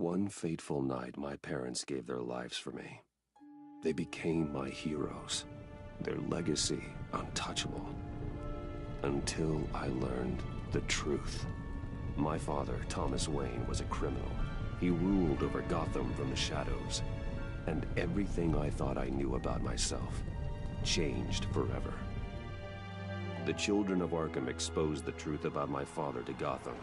One fateful night, my parents gave their lives for me. They became my heroes, their legacy untouchable. Until I learned the truth. My father, Thomas Wayne, was a criminal. He ruled over Gotham from the shadows. And everything I thought I knew about myself changed forever. The children of Arkham exposed the truth about my father to Gotham.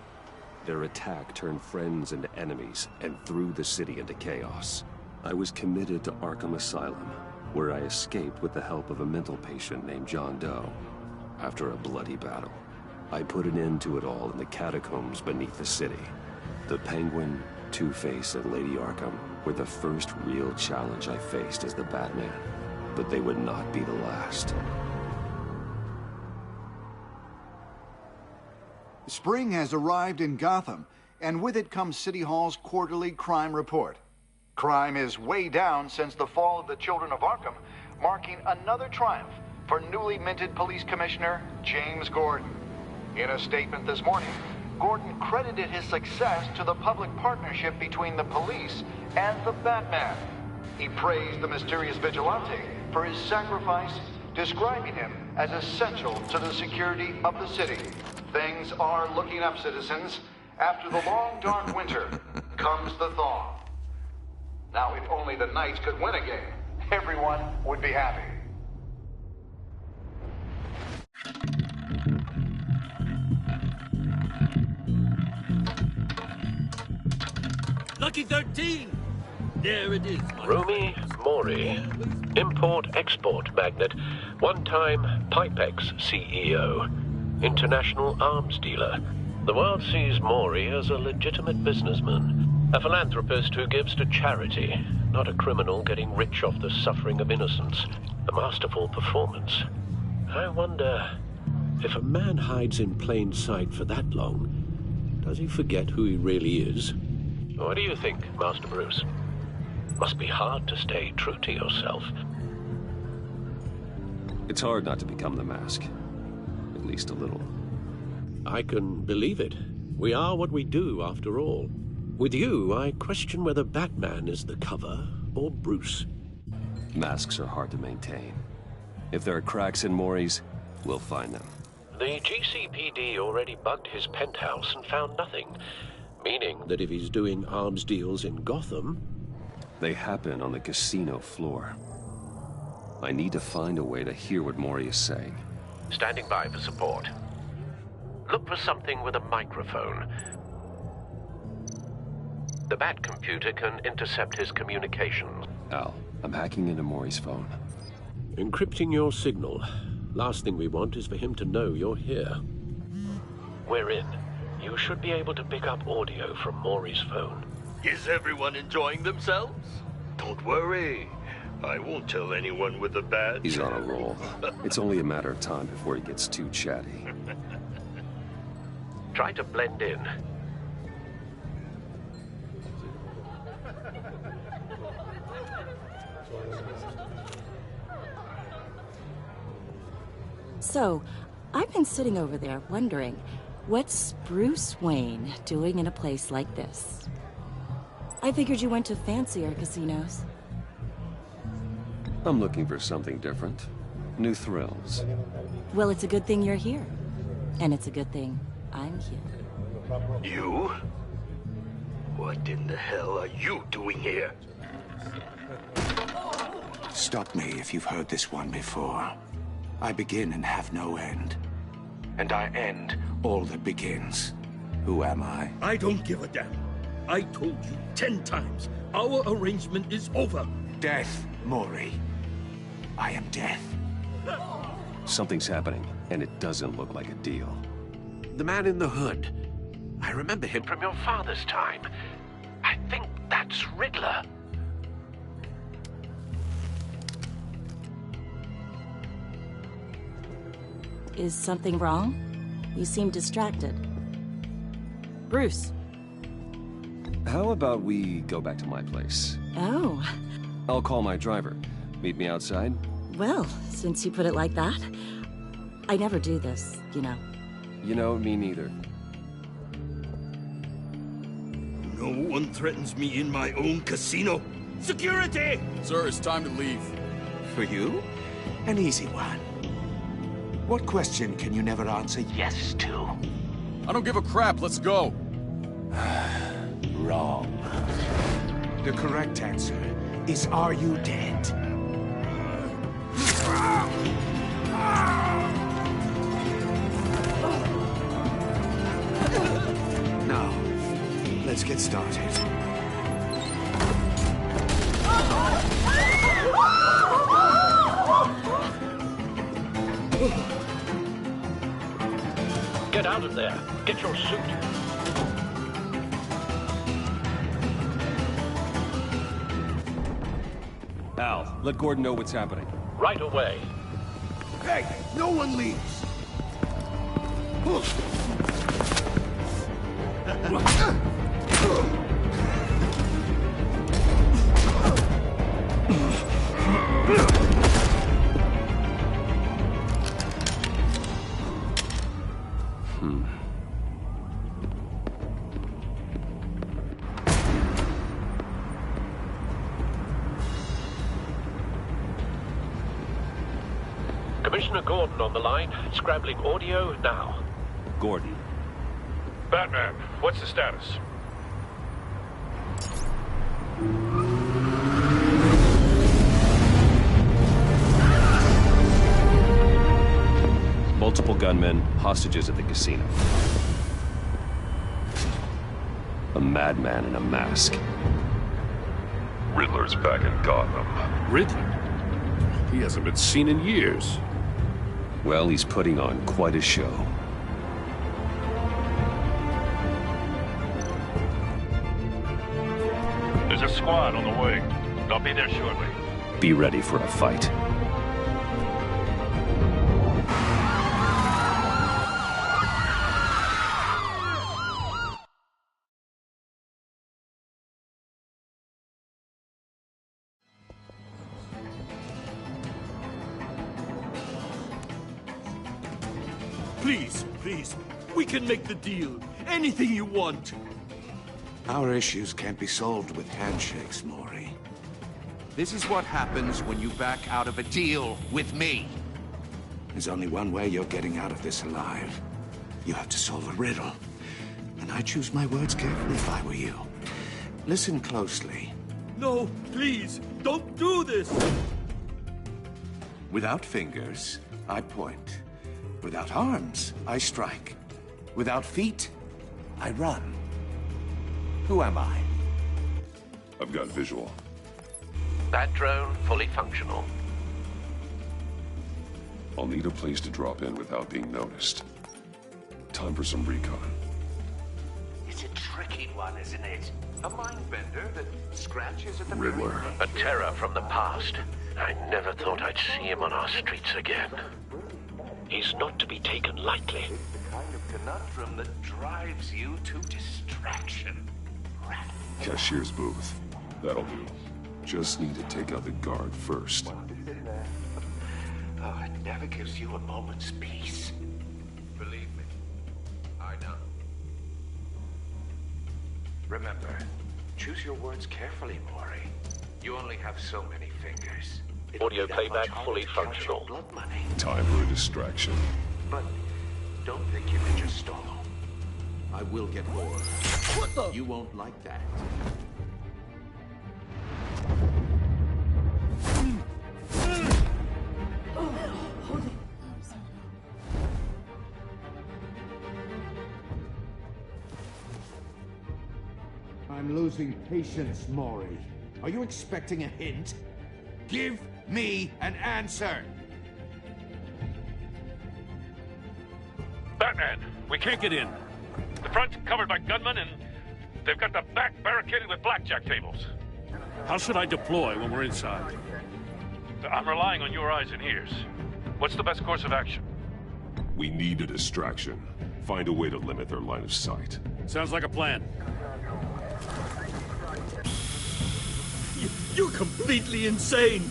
Their attack turned friends into enemies and threw the city into chaos. I was committed to Arkham Asylum, where I escaped with the help of a mental patient named John Doe. After a bloody battle, I put an end to it all in the catacombs beneath the city. The Penguin, Two-Face, and Lady Arkham were the first real challenge I faced as the Batman, but they would not be the last. Spring has arrived in Gotham, and with it comes City Hall's quarterly crime report. Crime is way down since the fall of the Children of Arkham, marking another triumph for newly minted Police Commissioner James Gordon. In a statement this morning, Gordon credited his success to the public partnership between the police and the Batman. He praised the mysterious vigilante for his sacrifice, describing him as essential to the security of the city. Things are looking up, citizens. After the long, dark winter comes the thaw. Now, if only the Knights could win a game, everyone would be happy. Lucky 13! There it is. Rumi Mori, import-export magnate, one-time Pipex CEO, international arms dealer. The world sees Mori as a legitimate businessman, a philanthropist who gives to charity, not a criminal getting rich off the suffering of innocence. A masterful performance. I wonder, if a man hides in plain sight for that long, does he forget who he really is? What do you think, Master Bruce? Must be hard to stay true to yourself. It's hard not to become the Mask. At least a little. I can believe it. We are what we do, after all. With you, I question whether Batman is the cover or Bruce. Masks are hard to maintain. If there are cracks in Mori's, we'll find them. The GCPD already bugged his penthouse and found nothing. Meaning that if he's doing arms deals in Gotham... They happen on the casino floor. I need to find a way to hear what Mori is saying. Standing by for support. Look for something with a microphone. The Bat computer can intercept his communications. Al, I'm hacking into Mori's phone. Encrypting your signal. Last thing we want is for him to know you're here. We're in. You should be able to pick up audio from Mori's phone. Is everyone enjoying themselves? Don't worry. I won't tell anyone with the badge. He's on a roll. It's only a matter of time before he gets too chatty. Try to blend in. So, I've been sitting over there wondering, what's Bruce Wayne doing in a place like this? I figured you went to fancier casinos. I'm looking for something different. New thrills. Well, it's a good thing you're here. And it's a good thing I'm here. You? What in the hell are you doing here? Stop me if you've heard this one before. I begin and have no end. And I end all that begins. Who am I? I don't give a damn. I told you 10 times. Our arrangement is over. Death, Mori. I am death. Something's happening, and it doesn't look like a deal. The man in the hood. I remember him from your father's time. I think that's Riddler. Is something wrong? You seem distracted. Bruce. How about we go back to my place? Oh. I'll call my driver. Meet me outside? Well, since you put it like that, I never do this, you know. You know, me neither. No one threatens me in my own casino. Security! Sir, it's time to leave. For you? An easy one. What question can you never answer yes to? I don't give a crap, let's go. Wrong. The correct answer is, are you dead? Now, let's get started. Get out of there. Get your suit. Al, let Gordon know what's happening. Right away. Hey, no one leaves. Commissioner Gordon on the line. Scrambling audio now. Gordon. Batman, what's the status? Multiple gunmen, hostages at the casino. A madman in a mask. Riddler's back in Gotham. Riddler? He hasn't been seen in years. Well, he's putting on quite a show. There's a squad on the way. I'll be there shortly. Be ready for a fight. Please, please, we can make the deal. Anything you want. Our issues can't be solved with handshakes, Maury. This is what happens when you back out of a deal with me. There's only one way you're getting out of this alive. You have to solve a riddle. And I choose my words carefully if I were you. Listen closely. No, please, don't do this. Without fingers, I point. Without arms, I strike. Without feet, I run. Who am I? I've got visual. That drone fully functional. I'll need a place to drop in without being noticed. Time for some recon. It's a tricky one, isn't it? A mind bender that scratches at the Riddler. A terror from the past. I never thought I'd see him on our streets again. He's not to be taken lightly. The kind of conundrum that drives you to distraction. Cashier's booth. That'll do. Just need to take out the guard first. Oh, it never gives you a moment's peace. Believe me, I know. Remember, choose your words carefully, Maury. You only have so many fingers. It'll Audio be that playback much harder fully to count functional. your blood money. Time for a distraction. But don't think you can just stall. I will get more. What the? You won't like that. I'm losing patience, Maury. Are you expecting a hint? Give me an answer! Batman, we can't get in. The front's covered by gunmen, and they've got the back barricaded with blackjack tables. How should I deploy when we're inside? I'm relying on your eyes and ears. What's the best course of action? We need a distraction. Find a way to limit their line of sight. Sounds like a plan. You're completely insane!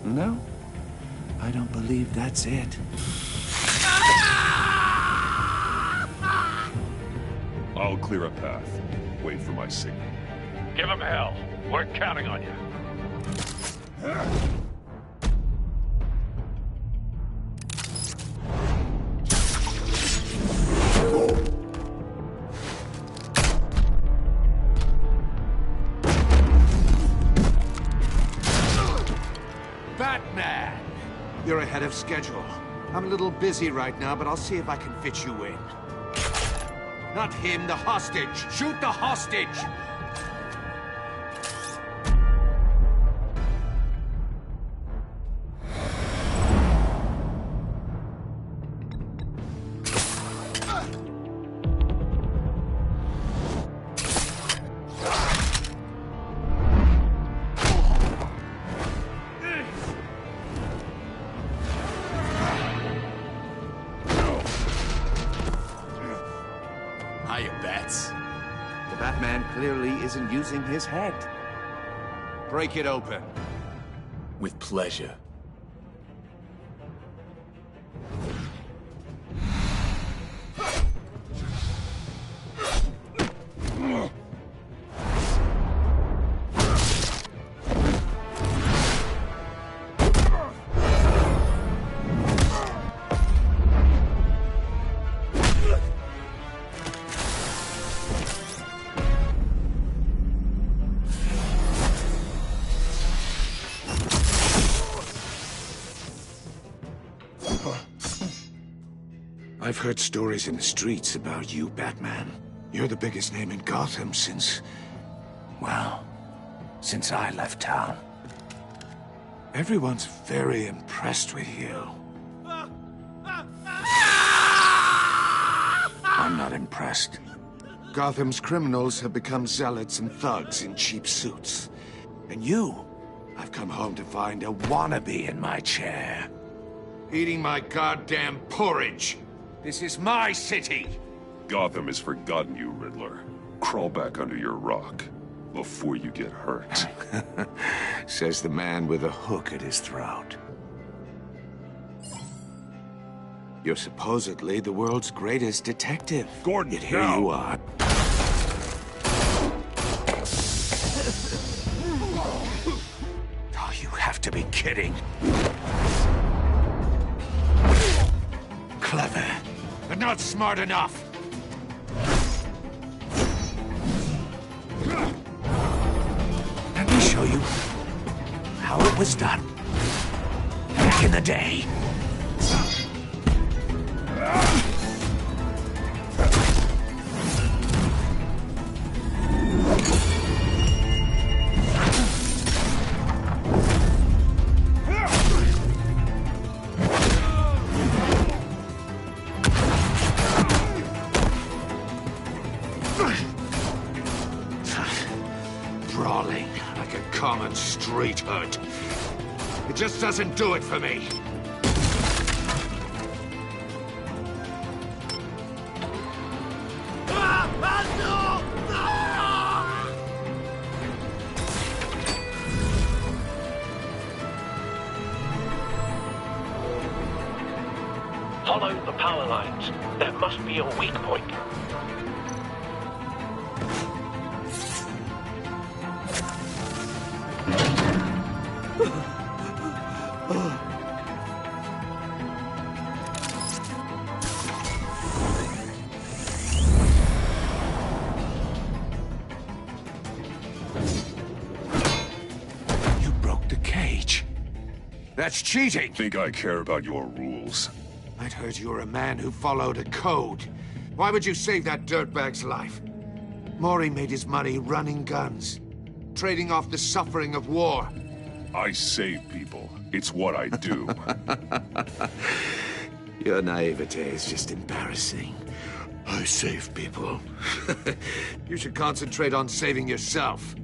No, I don't believe that's it. I'll clear a path. Wait for my signal. Give him hell. We're counting on you. Batman! You're ahead of schedule. I'm a little busy right now, but I'll see if I can fit you in. Not him, the hostage! Shoot the hostage! Hiya, Bats. The Batman clearly isn't using his head. Break it open. With pleasure. I've heard stories in the streets about you, Batman. You're the biggest name in Gotham since... well, since I left town. Everyone's very impressed with you. I'm not impressed. Gotham's criminals have become zealots and thugs in cheap suits. And you, I've come home to find a wannabe in my chair. Eating my goddamn porridge. This is my city! Gotham has forgotten you, Riddler. Crawl back under your rock before you get hurt. Says the man with a hook at his throat. You're supposedly the world's greatest detective. Gordon, Yet here now. you are. Oh, you have to be kidding. Clever, but not smart enough. Let me show you how it was done back in the day. Brawling like a common street hood. It just doesn't do it for me. Follow the power lines. There must be a weak point. You broke the cage. That's cheating. Think I care about your rules? I'd heard you were a man who followed a code. Why would you save that dirtbag's life? Maury made his money running guns, trading off the suffering of war. I save people. It's what I do. Your naivete is just embarrassing. I save people. You should concentrate on saving yourself.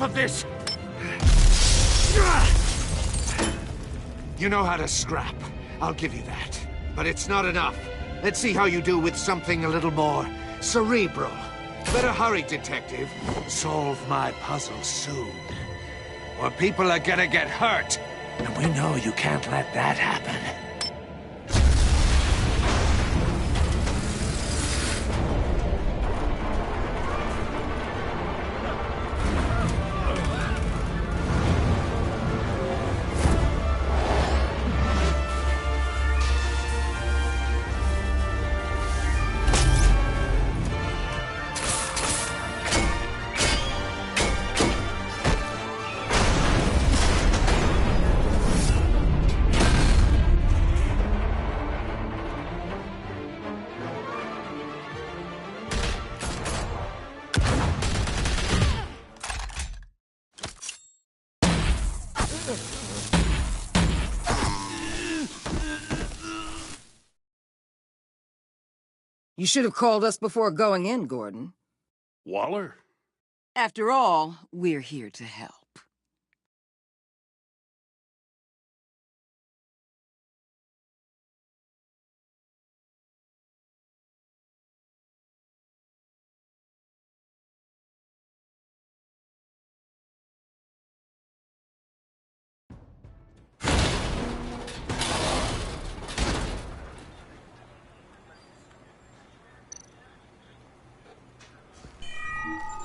enough of this! You know how to scrap. I'll give you that. But it's not enough. Let's see how you do with something a little more cerebral. Better hurry, detective. Solve my puzzle soon. Or people are gonna get hurt. And we know you can't let that happen. You should have called us before going in, Gordon. Waller? After all, we're here to help.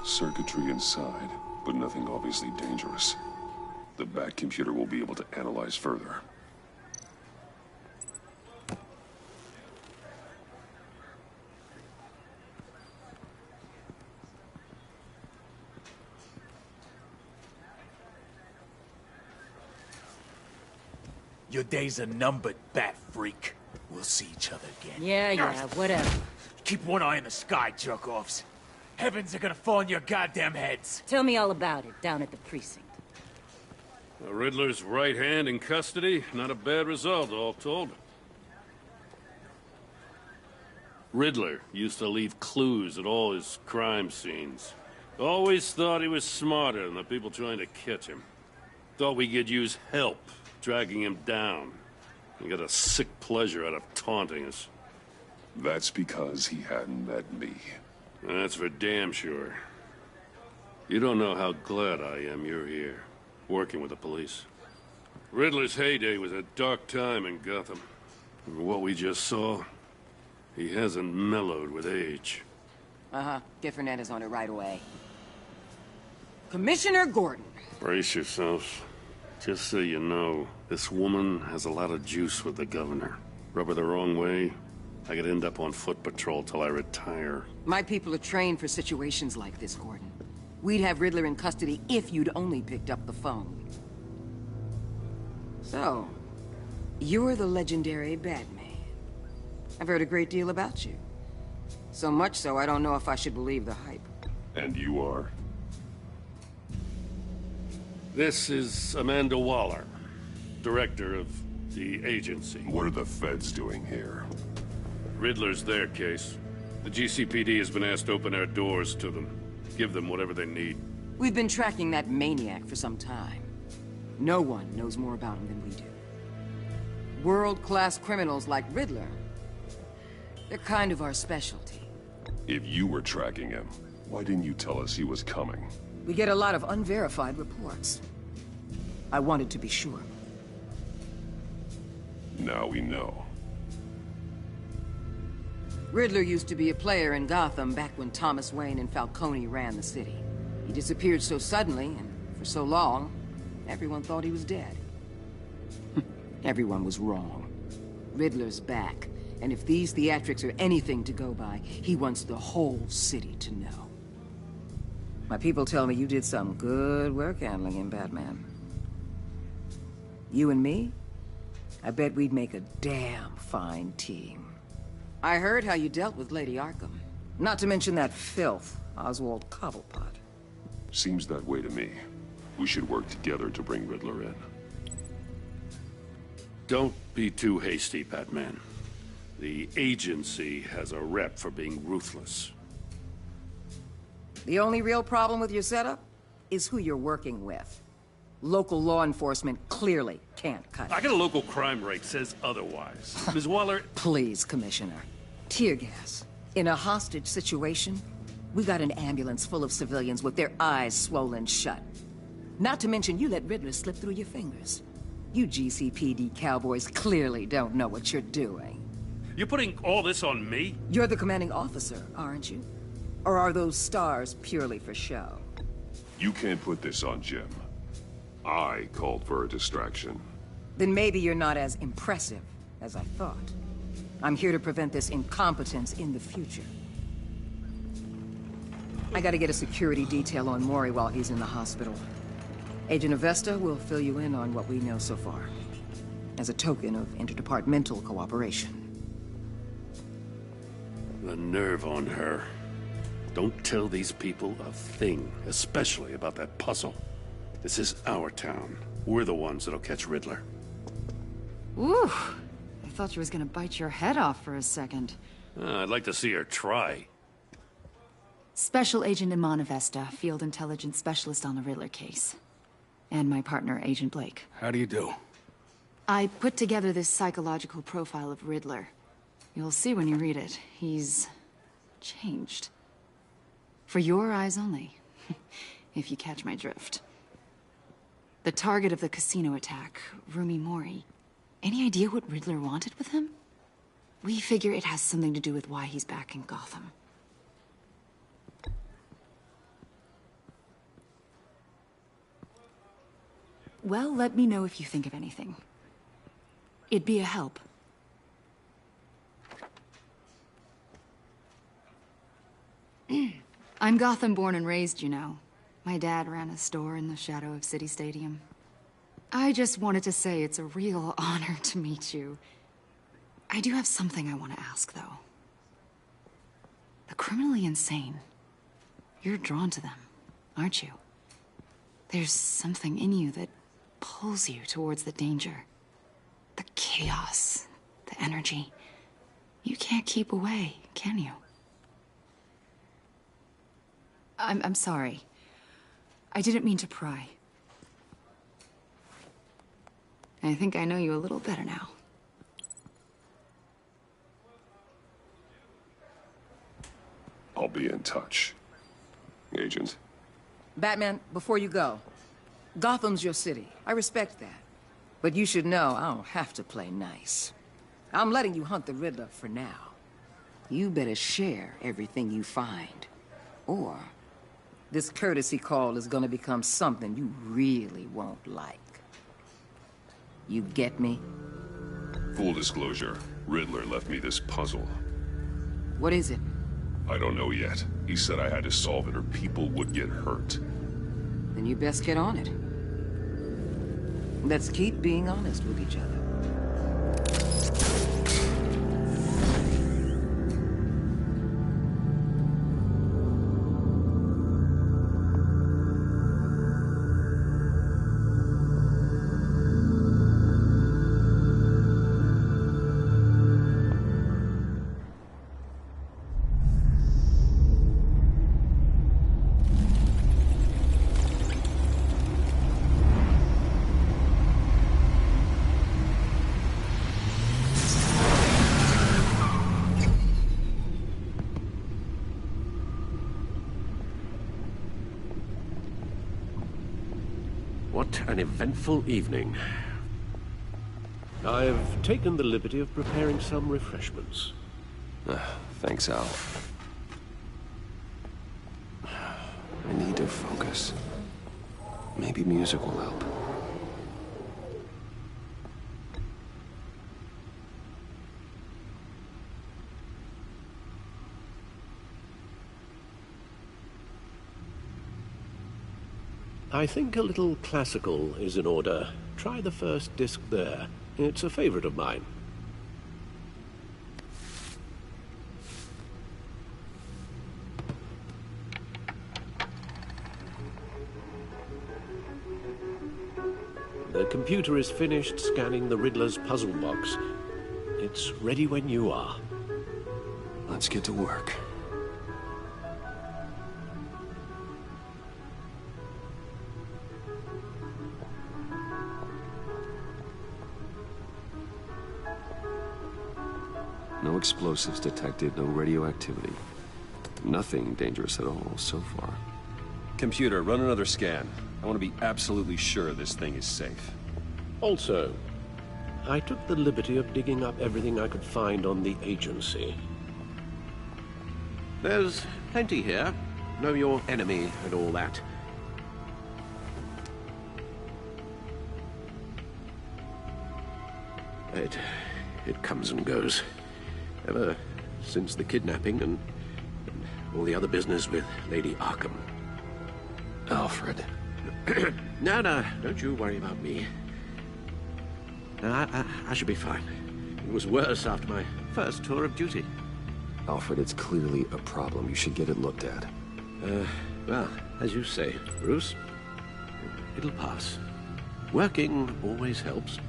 Circuitry inside, but nothing obviously dangerous. The back computer will be able to analyze further. Your days are numbered, bat freak. We'll see each other again. Yeah, whatever. Keep one eye in the sky, jerk-offs. Heavens are gonna fall on your goddamn heads. Tell me all about it down at the precinct. The Riddler's right hand in custody. Not a bad result, all told. Riddler used to leave clues at all his crime scenes. Always thought he was smarter than the people trying to catch him. Thought we could use help dragging him down. He got a sick pleasure out of taunting us. That's because he hadn't met me. That's for damn sure. You don't know how glad I am you're here, working with the police. Riddler's heyday was a dark time in Gotham. And what we just saw, he hasn't mellowed with age. Uh-huh. Get Fernandez on it right away. Commissioner Gordon. Brace yourselves. Just so you know, this woman has a lot of juice with the governor. Rub her the wrong way, I could end up on foot patrol till I retire. My people are trained for situations like this, Gordon. We'd have Riddler in custody if you'd only picked up the phone. So, you're the legendary Batman. I've heard a great deal about you. So much so, I don't know if I should believe the hype. And you are? This is Amanda Waller, director of the agency. What are the feds doing here? Riddler's their case. The GCPD has been asked to open our doors to them. Give them whatever they need. We've been tracking that maniac for some time. No one knows more about him than we do. World-class criminals like Riddler, they're kind of our specialty. If you were tracking him, why didn't you tell us he was coming? We get a lot of unverified reports. I wanted to be sure. Now we know. Riddler used to be a player in Gotham back when Thomas Wayne and Falcone ran the city. He disappeared so suddenly, and for so long, everyone thought he was dead. Everyone was wrong. Riddler's back, and if these theatrics are anything to go by, he wants the whole city to know. My people tell me you did some good work handling him, Batman. You and me? I bet we'd make a damn fine team. I heard how you dealt with Lady Arkham. Not to mention that filth, Oswald Cobblepot. Seems that way to me. We should work together to bring Riddler in. Don't be too hasty, Batman. The agency has a rep for being ruthless. The only real problem with your setup? is who you're working with. Local law enforcement clearly can't cut it. I got a local crime rate says otherwise. Ms. Waller... Please, Commissioner. Tear gas. In a hostage situation, we got an ambulance full of civilians with their eyes swollen shut. Not to mention you let Riddler slip through your fingers. You GCPD cowboys clearly don't know what you're doing. You're putting all this on me? You're the commanding officer, aren't you? Or are those stars purely for show? You can't put this on Jim. I called for a distraction. Then maybe you're not as impressive as I thought. I'm here to prevent this incompetence in the future. I gotta get a security detail on Maury while he's in the hospital. Agent Avesta will fill you in on what we know so far, as a token of interdepartmental cooperation. The nerve on her. Don't tell these people a thing, especially about that puzzle. This is our town. We're the ones that'll catch Riddler. Ooh, I thought you was gonna bite your head off for a second. I'd like to see her try. Special Agent Iman Avesta, Field Intelligence Specialist on the Riddler case. And my partner, Agent Blake. How do you do? I put together this psychological profile of Riddler. You'll see when you read it. He's changed. For your eyes only, if you catch my drift. The target of the casino attack, Rumi Mori. Any idea what Riddler wanted with him? We figure it has something to do with why he's back in Gotham. Well, let me know if you think of anything. It'd be a help. I'm Gotham born and raised, you know. My dad ran a store in the shadow of City Stadium. I just wanted to say it's a real honor to meet you. I do have something I want to ask, though. The criminally insane. You're drawn to them, aren't you? There's something in you that pulls you towards the danger. The chaos, the energy. You can't keep away, can you? I'm sorry. I didn't mean to pry. I think I know you a little better now. I'll be in touch. Agent. Batman, before you go, Gotham's your city. I respect that. But you should know I don't have to play nice. I'm letting you hunt the Riddler for now. You better share everything you find. Or this courtesy call is gonna become something you really won't like. You get me? Full disclosure, Riddler left me this puzzle. What is it? I don't know yet. He said I had to solve it or people would get hurt. Then you best get on it. Let's keep being honest with each other. What an eventful evening. I've taken the liberty of preparing some refreshments. Thanks, Al. I need to focus. Maybe music will help. I think a little classical is in order. Try the first disc there. It's a favorite of mine. The computer is finished scanning the Riddler's puzzle box. It's ready when you are. Let's get to work. No explosives detected, no radioactivity. Nothing dangerous at all so far. Computer, run another scan. I want to be absolutely sure this thing is safe. Also, I took the liberty of digging up everything I could find on the agency. There's plenty here. Know your enemy and all that. It comes and goes. Ever since the kidnapping and all the other business with Lady Arkham. Alfred. No, don't you worry about me. No, I should be fine. It was worse after my first tour of duty. Alfred, it's clearly a problem. You should get it looked at. Well, as you say, Bruce, it'll pass. Working always helps.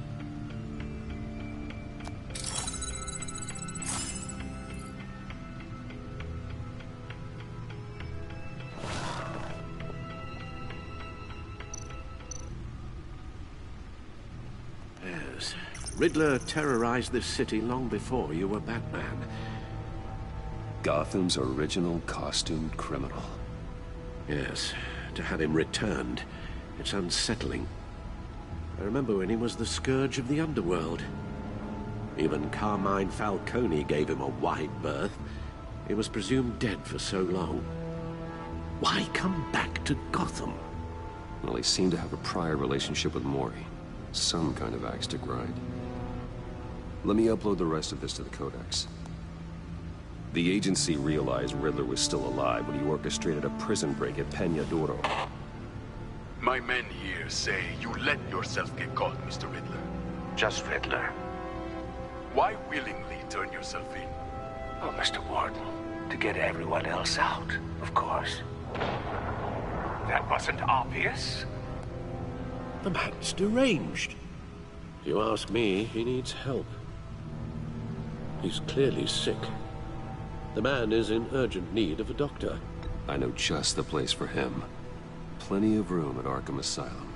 Yes, Riddler terrorized this city long before you were Batman. Gotham's original costumed criminal. Yes, to have him returned, it's unsettling. I remember when he was the scourge of the underworld. Even Carmine Falcone gave him a wide berth. He was presumed dead for so long. Why come back to Gotham? Well, he seemed to have a prior relationship with Mori. Some kind of axe to grind. Let me upload the rest of this to the Codex. The agency realized Riddler was still alive when he orchestrated a prison break at Peña Duro. My men here say you let yourself get caught, Mr. Riddler. Just Riddler. Why willingly turn yourself in? Oh, Mr. Warden, to get everyone else out, of course. That wasn't obvious. The man's deranged. If you ask me, he needs help. He's clearly sick. The man is in urgent need of a doctor. I know just the place for him. Plenty of room at Arkham Asylum.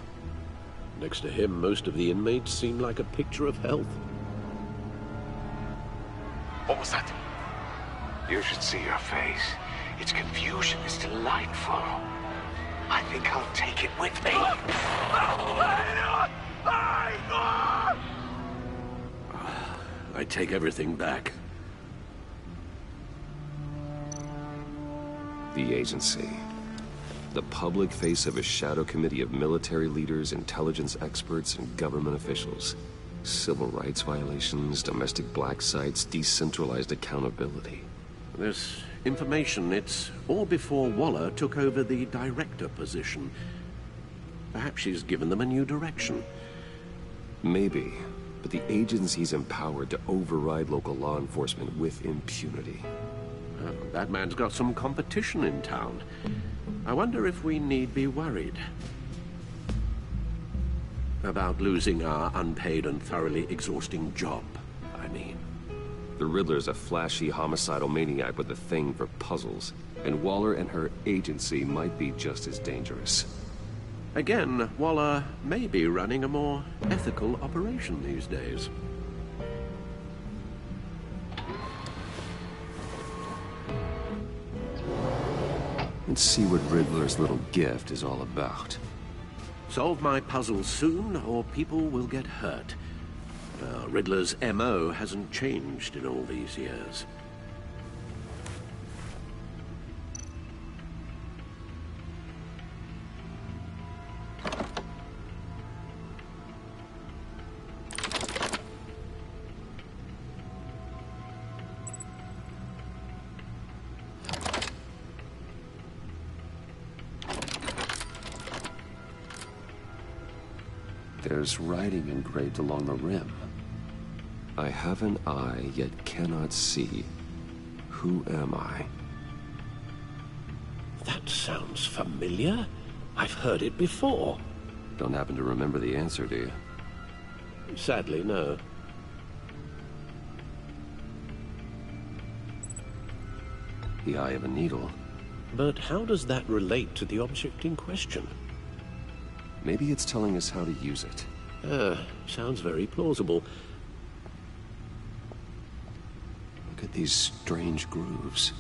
Next to him, most of the inmates seem like a picture of health. What was that? You should see your face. Its confusion is delightful. I think I'll take it with me. I take everything back. The agency. The public face of a shadow committee of military leaders, intelligence experts, and government officials. Civil rights violations, domestic black sites, decentralized accountability. This information, it's all before Waller took over the director position. Perhaps she's given them a new direction. Maybe, but the agency's empowered to override local law enforcement with impunity. Batman's got some competition in town. I wonder if we need be worried about losing our unpaid and thoroughly exhausting job, I mean. The Riddler's a flashy, homicidal maniac with a thing for puzzles, and Waller and her agency might be just as dangerous. Again, Waller may be running a more ethical operation these days. Let's see what Riddler's little gift is all about. Solve my puzzle soon, or people will get hurt. Riddler's M.O. hasn't changed in all these years. There's writing engraved along the rim. I have an eye, yet cannot see. Who am I? That sounds familiar. I've heard it before. Don't happen to remember the answer, do you? Sadly, no. The eye of a needle. But how does that relate to the object in question? Maybe it's telling us how to use it. Sounds very plausible. Look at these strange grooves.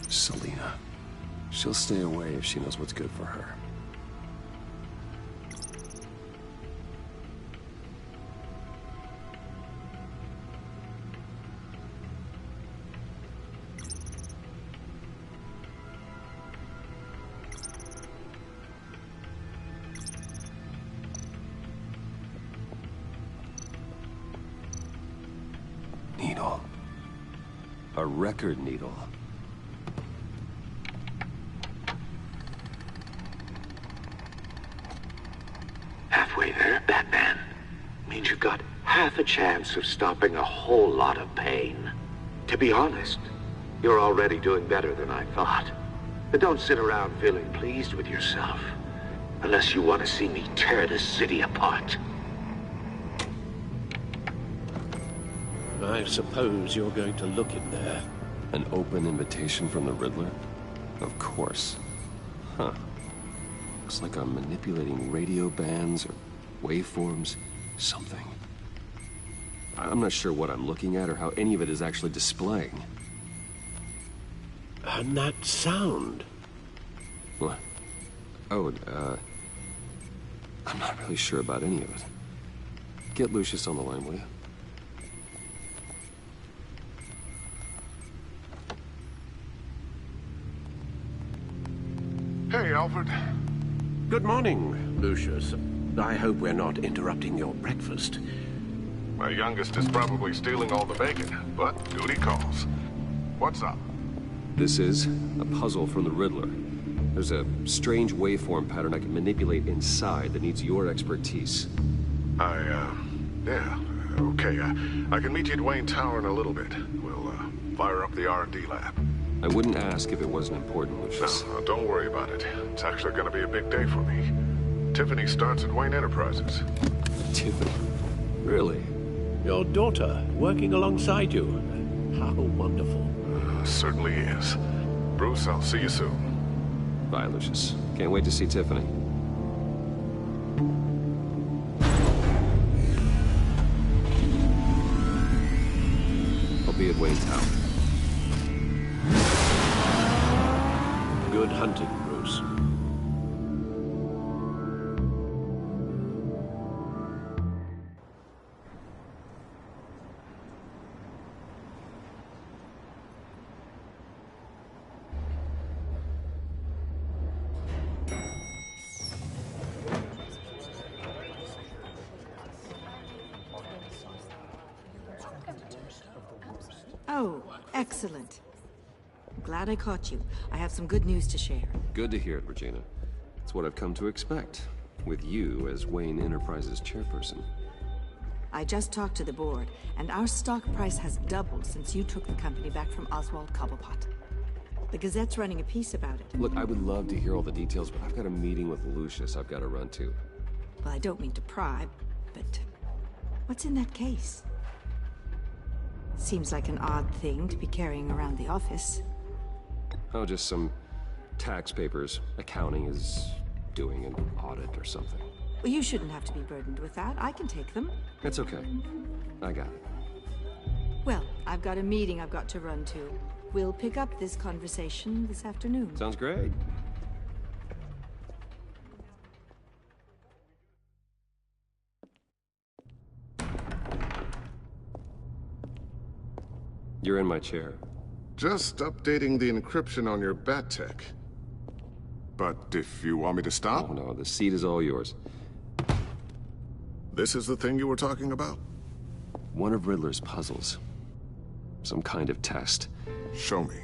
Selena. She'll stay away if she knows what's good for her. Needle. A record needle. Halfway there, Batman. Means you've got half a chance of stopping a whole lot of pain. To be honest, you're already doing better than I thought. But don't sit around feeling pleased with yourself. Unless you want to see me tear this city apart. I suppose you're going to look in there. An open invitation from the Riddler? Of course. Huh. Looks like I'm manipulating radio bands or waveforms. Something. I'm not sure what I'm looking at or how any of it is actually displaying. And that sound. What? Oh, I'm not really sure about any of it. Get Lucius on the line, will you? Hey, Alfred. Good morning, Lucius. I hope we're not interrupting your breakfast. My youngest is probably stealing all the bacon, but duty calls. What's up? This is a puzzle from the Riddler. There's a strange waveform pattern I can manipulate inside that needs your expertise. Yeah, okay. I can meet you at Wayne Tower in a little bit. We'll, fire up the R&D lab. I wouldn't ask if it wasn't important, Lucius. No, don't worry about it. It's actually gonna be a big day for me. Tiffany starts at Wayne Enterprises. Tiffany? Really? Your daughter, working alongside you. How wonderful. Certainly is. Bruce, I'll see you soon. Bye, Lucius. Can't wait to see Tiffany. I'll be at Wayne Tower. Good hunting, Bruce. Oh, excellent. Glad I caught you. I have some good news to share. Good to hear it, Regina. It's what I've come to expect, with you as Wayne Enterprises chairperson. I just talked to the board, and our stock price has doubled since you took the company back from Oswald Cobblepot. The Gazette's running a piece about it. Look, I would love to hear all the details, but I've got a meeting with Lucius I've got to run to. Well, I don't mean to pry, but what's in that case? Seems like an odd thing to be carrying around the office. Oh, just some tax papers. Accounting is doing an audit or something. Well, you shouldn't have to be burdened with that. I can take them. It's okay. I got it. Well, I've got a meeting I've got to run to. We'll pick up this conversation this afternoon. Sounds great. You're in my chair. Just updating the encryption on your bat tech. But if you want me to stop? Oh, no, the seat is all yours. This is the thing you were talking about? One of Riddler's puzzles. Some kind of test. Show me.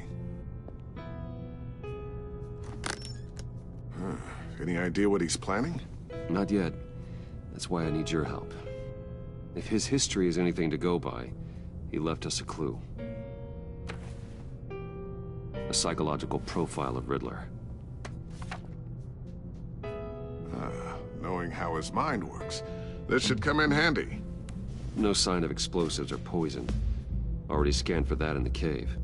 Any idea what he's planning? Not yet. That's why I need your help. If his history is anything to go by, he left us a clue. A psychological profile of Riddler. Knowing how his mind works, this should come in handy. No sign of explosives or poison. Already scanned for that in the cave.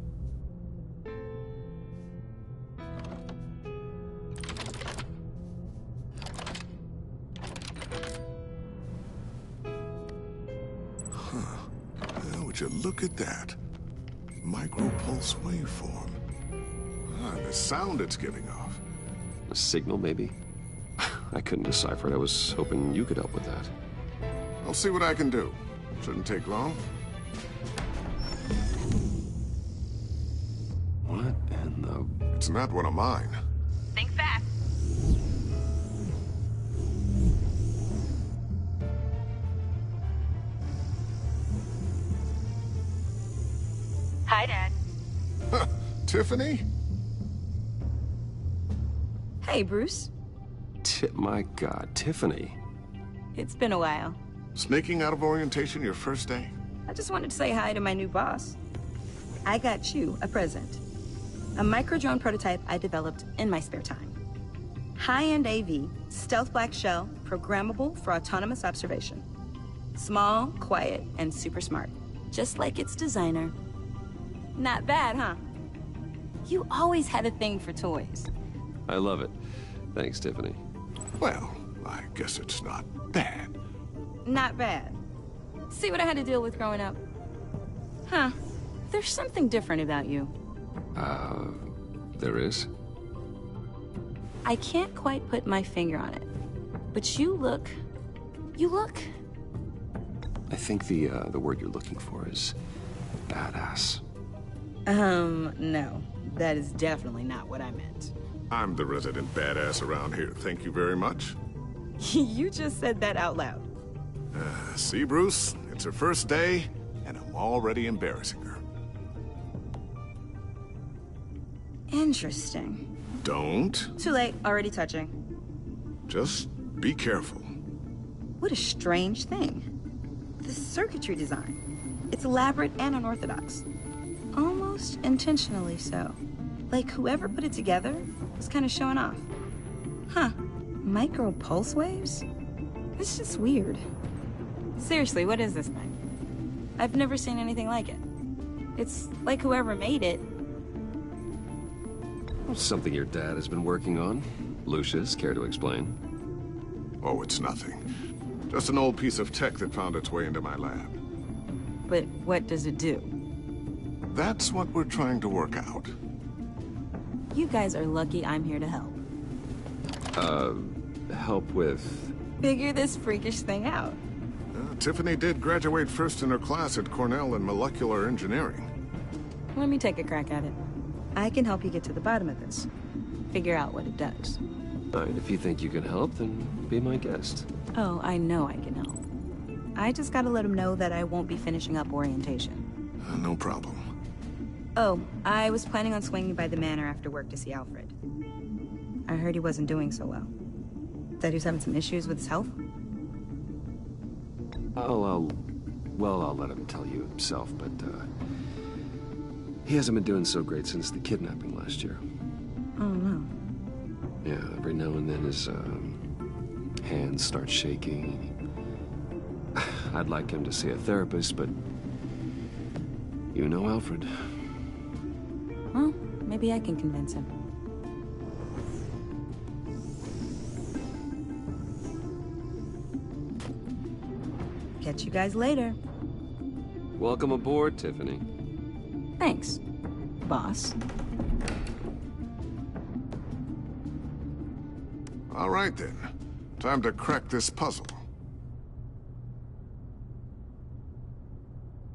look at that. Micropulse waveform. Ah, the sound it's giving off. A signal, maybe? I couldn't decipher it. I was hoping you could help with that. I'll see what I can do. Shouldn't take long. What in the... It's not one of mine. Think fast. Hi, Dad. Huh, Tiffany? Hey, Bruce. My God, Tiffany. It's been a while. Sneaking out of orientation your first day? I just wanted to say hi to my new boss. I got you a present. A micro-drone prototype I developed in my spare time. High-end AV, stealth black shell, programmable for autonomous observation. Small, quiet, and super smart. Just like its designer. Not bad, huh? You always had a thing for toys. I love it. Thanks, Tiffany. Well, I guess it's not bad. Not bad. See what I had to deal with growing up? Huh. There's something different about you. There is? I can't quite put my finger on it. But you look... I think the word you're looking for is badass. No. That is definitely not what I meant. I'm the resident badass around here. Thank you very much. You just said that out loud. See, Bruce? It's her first day, and I'm already embarrassing her. Interesting. Don't. Too late. Already touching. Just be careful. What a strange thing. The circuitry design. It's elaborate and unorthodox. Almost intentionally so. Like whoever put it together was kind of showing off. Huh. Micro pulse waves? It's just weird. Seriously, what is this thing? I've never seen anything like it. It's like whoever made it. Something your dad has been working on. Lucius, care to explain? Oh, it's nothing. Just an old piece of tech that found its way into my lab. But what does it do? That's what we're trying to work out. You guys are lucky I'm here to help. Help with... Figure this freakish thing out. Tiffany did graduate first in her class at Cornell in molecular engineering. Let me take a crack at it. I can help you get to the bottom of this. Figure out what it does. All right, if you think you can help, then be my guest. Oh, I know I can help. I just gotta let him know that I won't be finishing up orientation. No problem. Oh, I was planning on swinging by the manor after work to see Alfred. I heard he wasn't doing so well. That he was having some issues with his health? I'll let him tell you himself, but, he hasn't been doing so great since the kidnapping last year. Oh, no. Yeah, every now and then his, hands start shaking. I'd like him to see a therapist, but... You know Alfred. Well, maybe I can convince him. Catch you guys later. Welcome aboard, Tiffany. Thanks, boss. All right, then. Time to crack this puzzle.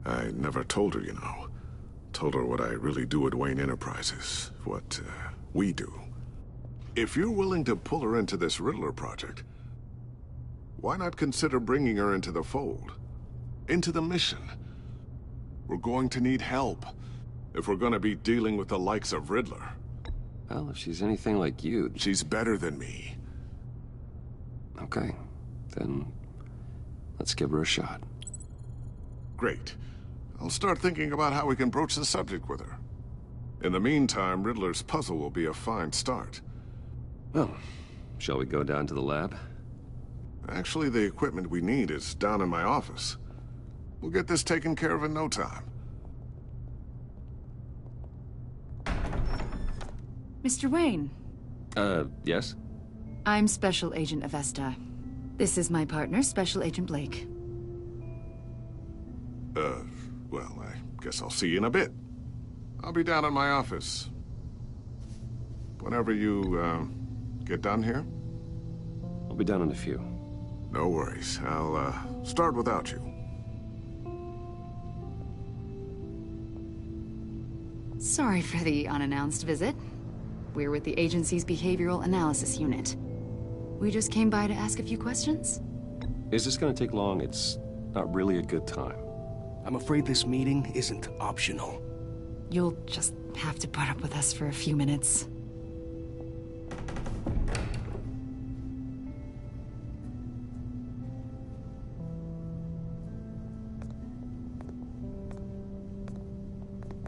I never told her, you know. Told her what I really do at Wayne Enterprises. What, we do. If you're willing to pull her into this Riddler project, why not consider bringing her into the fold? Into the mission? We're going to need help if we're gonna be dealing with the likes of Riddler. Well, if she's anything like you... She's better than me. Okay, then let's give her a shot. Great. I'll start thinking about how we can broach the subject with her. In the meantime, Riddler's puzzle will be a fine start. Well, shall we go down to the lab? Actually, the equipment we need is down in my office. We'll get this taken care of in no time. Mr. Wayne. Yes? I'm Special Agent Avesta. This is my partner, Special Agent Blake. Well, Guess I'll see you in a bit. I'll be down at my office. Whenever you, get done here? I'll be down in a few. No worries. I'll, start without you. Sorry for the unannounced visit. We're with the agency's behavioral analysis unit. We just came by to ask a few questions. Is this gonna take long? It's not really a good time. I'm afraid this meeting isn't optional. You'll just have to put up with us for a few minutes.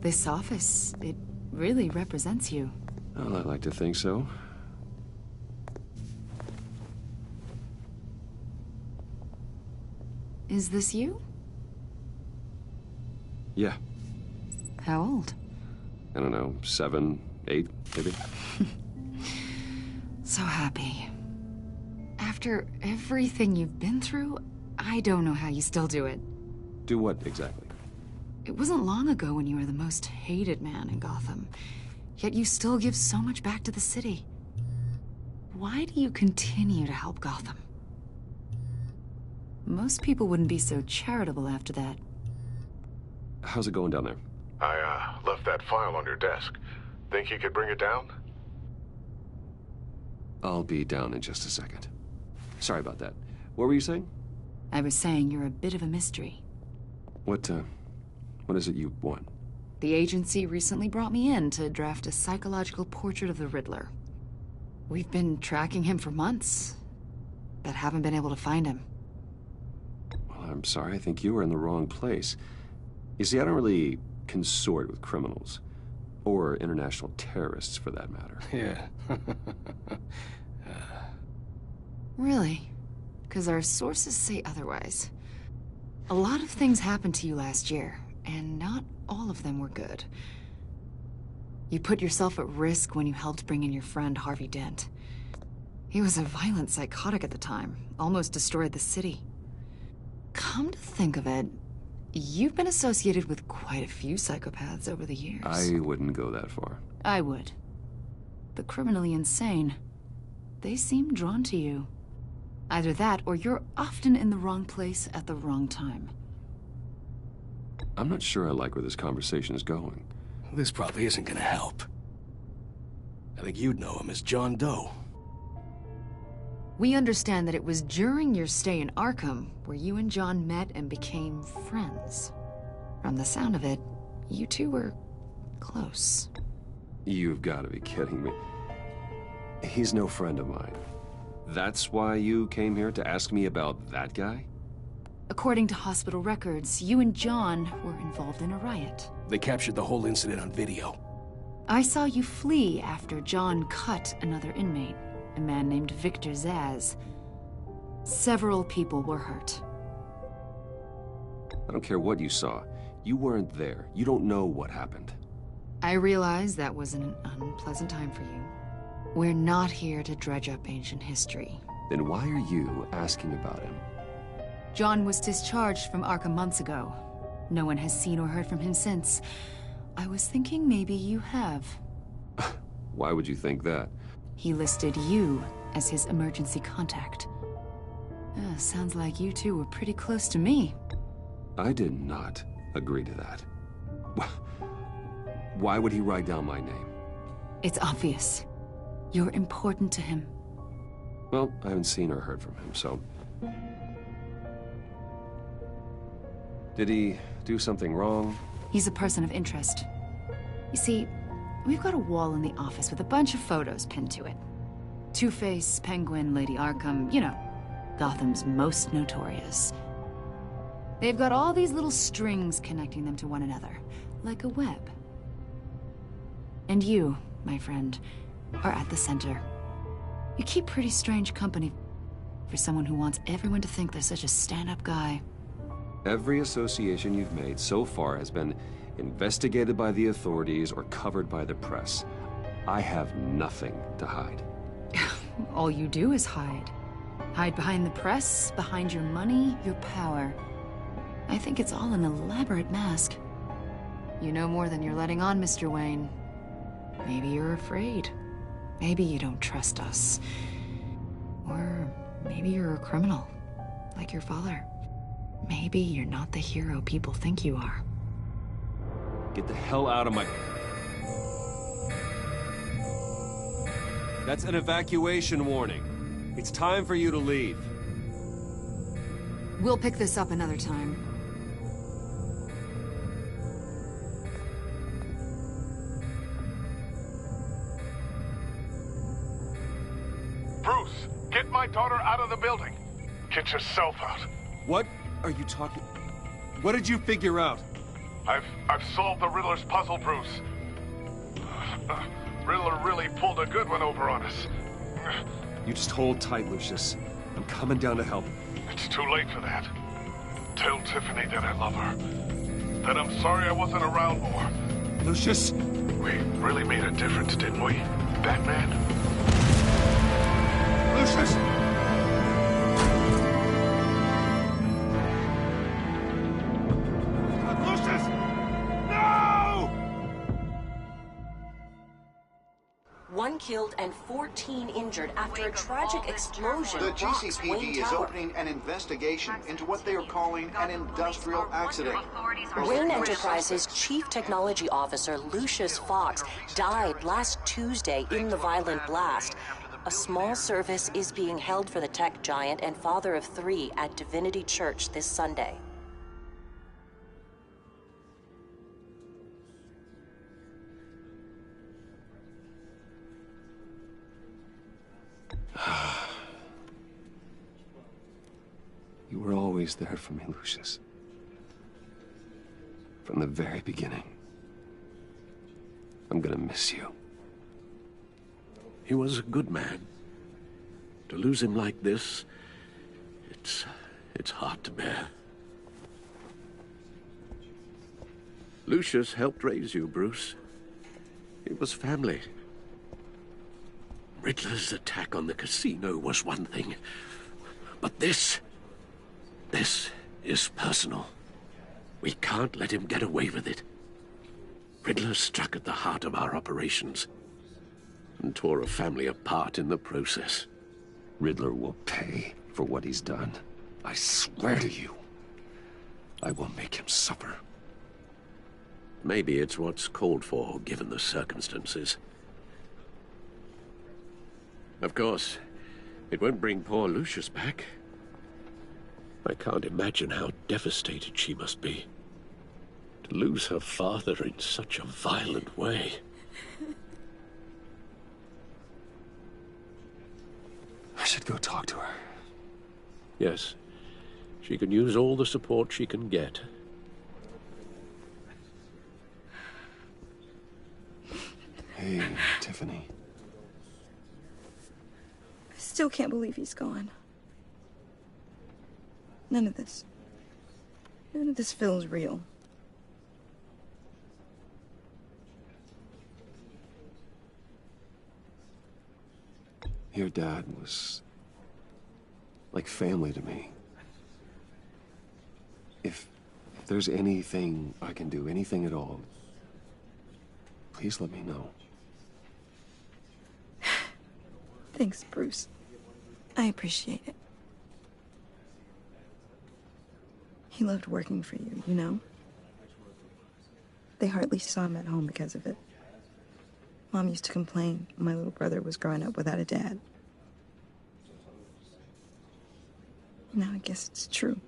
This office, it really represents you. Well, I like to think so. Is this you? Yeah. How old? I don't know, 7, 8, maybe? So happy. After everything you've been through, I don't know how you still do it. Do what exactly? It wasn't long ago when you were the most hated man in Gotham, yet you still give so much back to the city. Why do you continue to help Gotham? Most people wouldn't be so charitable after that. How's it going down there? I, left that file on your desk. Think you could bring it down? I'll be down in just a second. Sorry about that. What were you saying? I was saying you're a bit of a mystery. What is it you want? The agency recently brought me in to draft a psychological portrait of the Riddler. We've been tracking him for months, but haven't been able to find him. Well, I'm sorry. I think you were in the wrong place. You see, I don't really consort with criminals. Or international terrorists, for that matter. Yeah. Really? Because our sources say otherwise. A lot of things happened to you last year, and not all of them were good. You put yourself at risk when you helped bring in your friend Harvey Dent. He was a violent psychotic at the time, almost destroyed the city. Come to think of it, you've been associated with quite a few psychopaths over the years. I wouldn't go that far. I would. The criminally insane, they seem drawn to you. Either that, or you're often in the wrong place at the wrong time. I'm not sure I like where this conversation is going. This probably isn't gonna help. I think you'd know him as John Doe. We understand that it was during your stay in Arkham where you and John met and became friends. From the sound of it, you two were close. You've got to be kidding me. He's no friend of mine. That's why you came here to ask me about that guy? According to hospital records, you and John were involved in a riot. They captured the whole incident on video. I saw you flee after John cut another inmate, a man named Victor Zaz. Several people were hurt. I don't care what you saw. You weren't there. You don't know what happened. I realize that was an unpleasant time for you. We're not here to dredge up ancient history. Then why are you asking about him? John was discharged from Arkham months ago. No one has seen or heard from him since. I was thinking maybe you have. Why would you think that? He listed you as his emergency contact. Sounds like you two were pretty close to me. I did not agree to that. Why would he write down my name? It's obvious. You're important to him. Well, I haven't seen or heard from him, so... Did he do something wrong? He's a person of interest. You see, we've got a wall in the office with a bunch of photos pinned to it. Two-Face, Penguin, Lady Arkham, you know, Gotham's most notorious. They've got all these little strings connecting them to one another, like a web. And you, my friend, are at the center. You keep pretty strange company for someone who wants everyone to think they're such a stand-up guy. Every association you've made so far has been investigated by the authorities or covered by the press. I have nothing to hide. All you do is hide. Hide behind the press, behind your money, your power. I think it's all an elaborate mask. You know more than you're letting on, Mr. Wayne. Maybe you're afraid. Maybe you don't trust us. Or maybe you're a criminal, like your father. Maybe you're not the hero people think you are. Get the hell out of my... That's an evacuation warning. It's time for you to leave. We'll pick this up another time. Bruce, get my daughter out of the building. Get yourself out. What are you talking... What did you figure out? I've solved the Riddler's puzzle, Bruce. Riddler really pulled a good one over on us. You just hold tight, Lucius. I'm coming down to help. It's too late for that. Tell Tiffany that I love her. That I'm sorry I wasn't around more. Lucius! We really made a difference, didn't we, Batman? Lucius! Lucius! No! 1 killed and 14 injured after a tragic explosion. The rocks Wayne GCPD is Tower. opening an investigation into what they are calling an industrial accident. Wayne Enterprises' Chief Technology Officer, Lucius Fox, died last Tuesday in the violent blast. A small service is being held for the tech giant and father of 3 at Divinity Church this Sunday. You were always there for me, Lucius. From the very beginning. I'm gonna miss you. He was a good man. To lose him like this, it's hard to bear. Lucius helped raise you, Bruce. It was family. Riddler's attack on the casino was one thing, but this is personal. We can't let him get away with it. Riddler struck at the heart of our operations and tore a family apart in the process. Riddler will pay for what he's done. I swear to you, I will make him suffer. Maybe it's what's called for, given the circumstances. Of course, it won't bring poor Lucius back. I can't imagine how devastated she must be. To lose her father in such a violent way. I should go talk to her. Yes, she can use all the support she can get. Hey, Tiffany. I still can't believe he's gone. None of this feels real. Your dad was like family to me. If there's anything I can do, anything at all, please let me know. Thanks, Bruce. I appreciate it. He loved working for you, you know? They hardly saw him at home because of it. Mom used to complain my little brother was growing up without a dad. Now I guess it's true.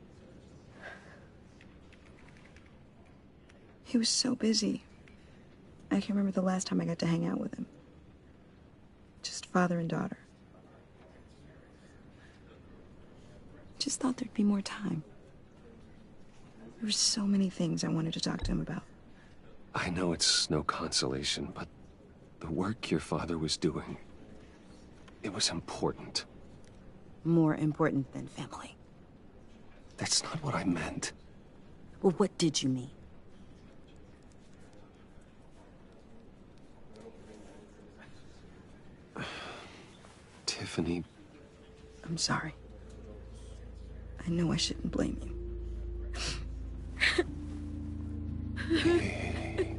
He was so busy. I can't remember the last time I got to hang out with him. Just father and daughter. Just thought there'd be more time. There were so many things I wanted to talk to him about. I know it's no consolation, but the work your father was doing, it was important. More important than family. That's not what I meant. Well, what did you mean? Tiffany. I'm sorry. I know I shouldn't blame you. Hey.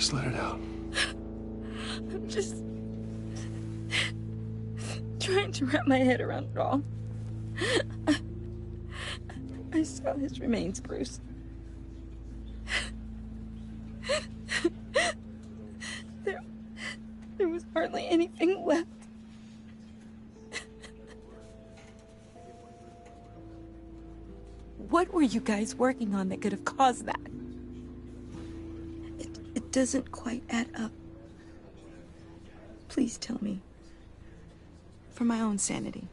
Just let it out. I'm just trying to wrap my head around it all. I saw his remains, Bruce. There was hardly anything left. What were you guys working on that could have caused that? It doesn't quite add up. Please tell me. For my own sanity.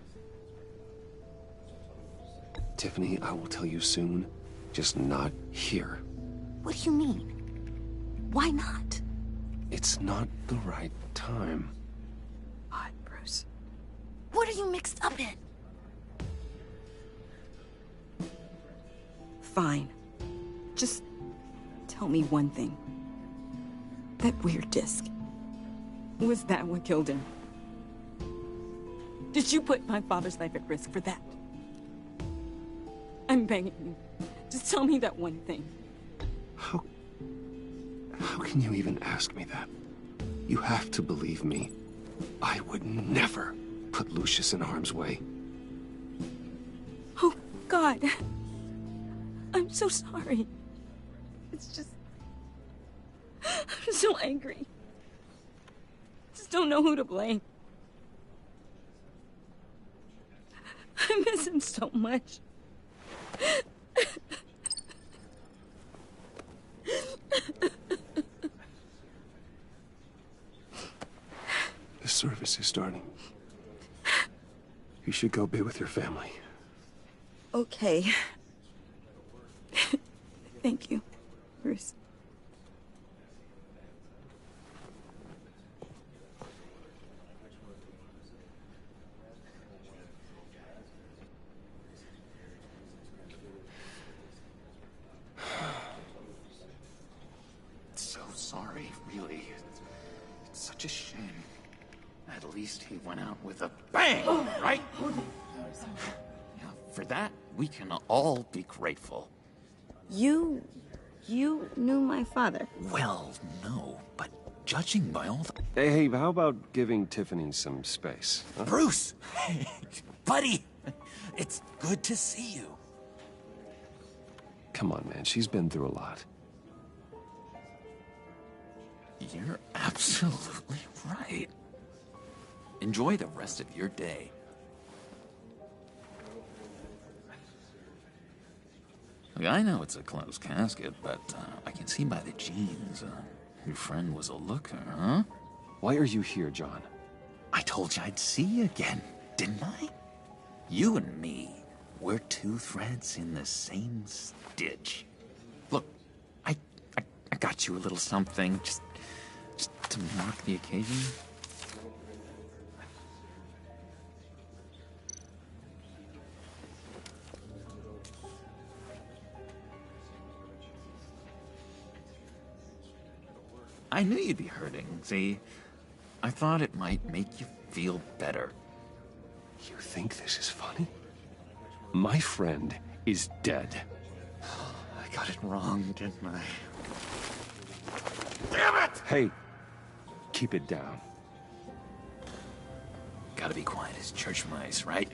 Tiffany, I will tell you soon. Just not here. What do you mean? Why not? It's not the right time. God, Bruce. What are you mixed up in? Fine. Just tell me one thing. That weird disc. Was that what killed him? Did you put my father's life at risk for that? I'm begging you. Just tell me that one thing. How can you even ask me that? You have to believe me. I would never put Lucius in harm's way. Oh, God. I'm so sorry. It's just... I'm so angry. Just don't know who to blame. I miss him so much. The service is starting. You should go be with your family. Okay. Thank you, Bruce. So sorry, really. It's such a shame. At least he went out with a bang, right? Yeah, for that, we can all be grateful. You knew my father. Well, no, but judging by all the... Hey, how about giving Tiffany some space? Huh? Bruce! Buddy! It's good to see you. Come on, man. She's been through a lot. You're absolutely right. Enjoy the rest of your day. Look, I know it's a closed casket, but I can see by the jeans, your friend was a looker, huh? Why are you here, John? I told you I'd see you again, didn't I? You and me, we're two threads in the same stitch. Look, I got you a little something, just to mark the occasion. I knew you'd be hurting, see? I thought it might make you feel better. You think this is funny? My friend is dead. I got it wrong, didn't I? Damn it! Hey, keep it down. Gotta be quiet as church mice, right?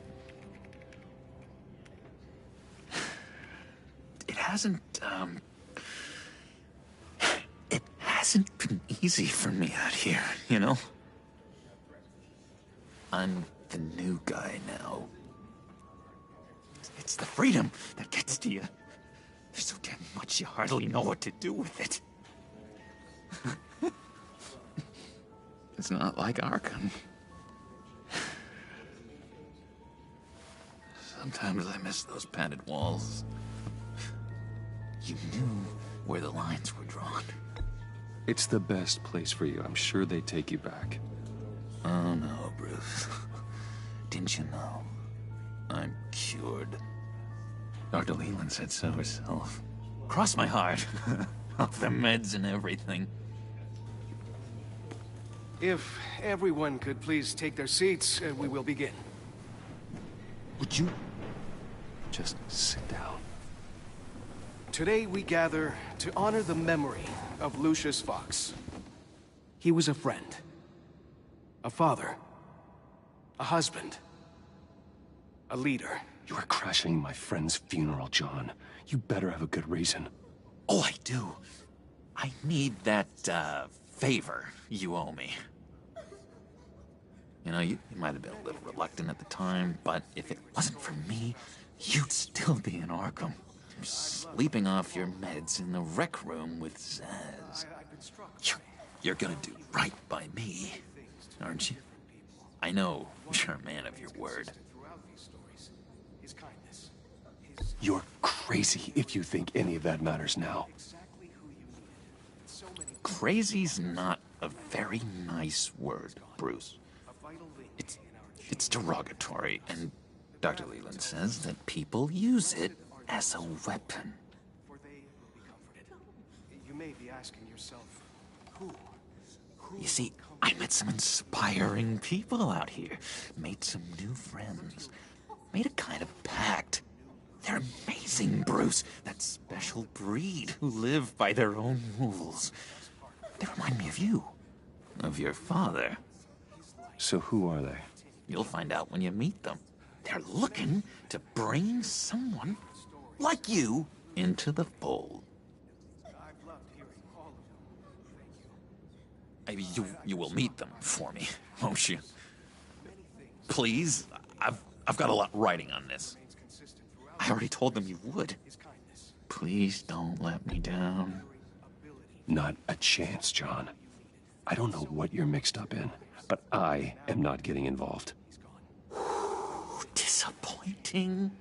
It hasn't been easy for me out here, you know? I'm the new guy now. It's the freedom that gets to you. There's so damn much you hardly know what to do with it. It's not like Arkham. Sometimes I miss those padded walls. You knew where the lines were drawn. It's the best place for you. I'm sure they take you back. Oh no, Bruce. Didn't you know? I'm cured. Dr. Leland said so herself. Cross my heart. Off the meds and everything. If everyone could please take their seats, we will begin. Would you just sit down? Today we gather to honor the memory of Lucius Fox, He was a friend. A father. A husband. A leader. You are crashing my friend's funeral, John. You better have a good reason. Oh, I do. I need that, favor you owe me. You know, you might have been a little reluctant at the time, but if it wasn't for me, you'd still be in Arkham. Sleeping off your meds in the rec room with Zaz. You're gonna do right by me, aren't you? I know you're a man of your word. You're crazy if you think any of that matters now. Crazy's not a very nice word, Bruce. It's derogatory, and Dr. Leland says that people use it as a weapon. You may be asking yourself, who? You see, I met some inspiring people out here. Made some new friends. Made a kind of pact. They're amazing, Bruce. That special breed who live by their own rules. They remind me of you. Of your father. So who are they? You'll find out when you meet them. They're looking to bring someone like you into the fold. You will meet them for me, won't you? Please, I've got a lot riding on this. I already told them you would. Please don't let me down. Not a chance, John. I don't know what you're mixed up in, but I am not getting involved. Disappointing.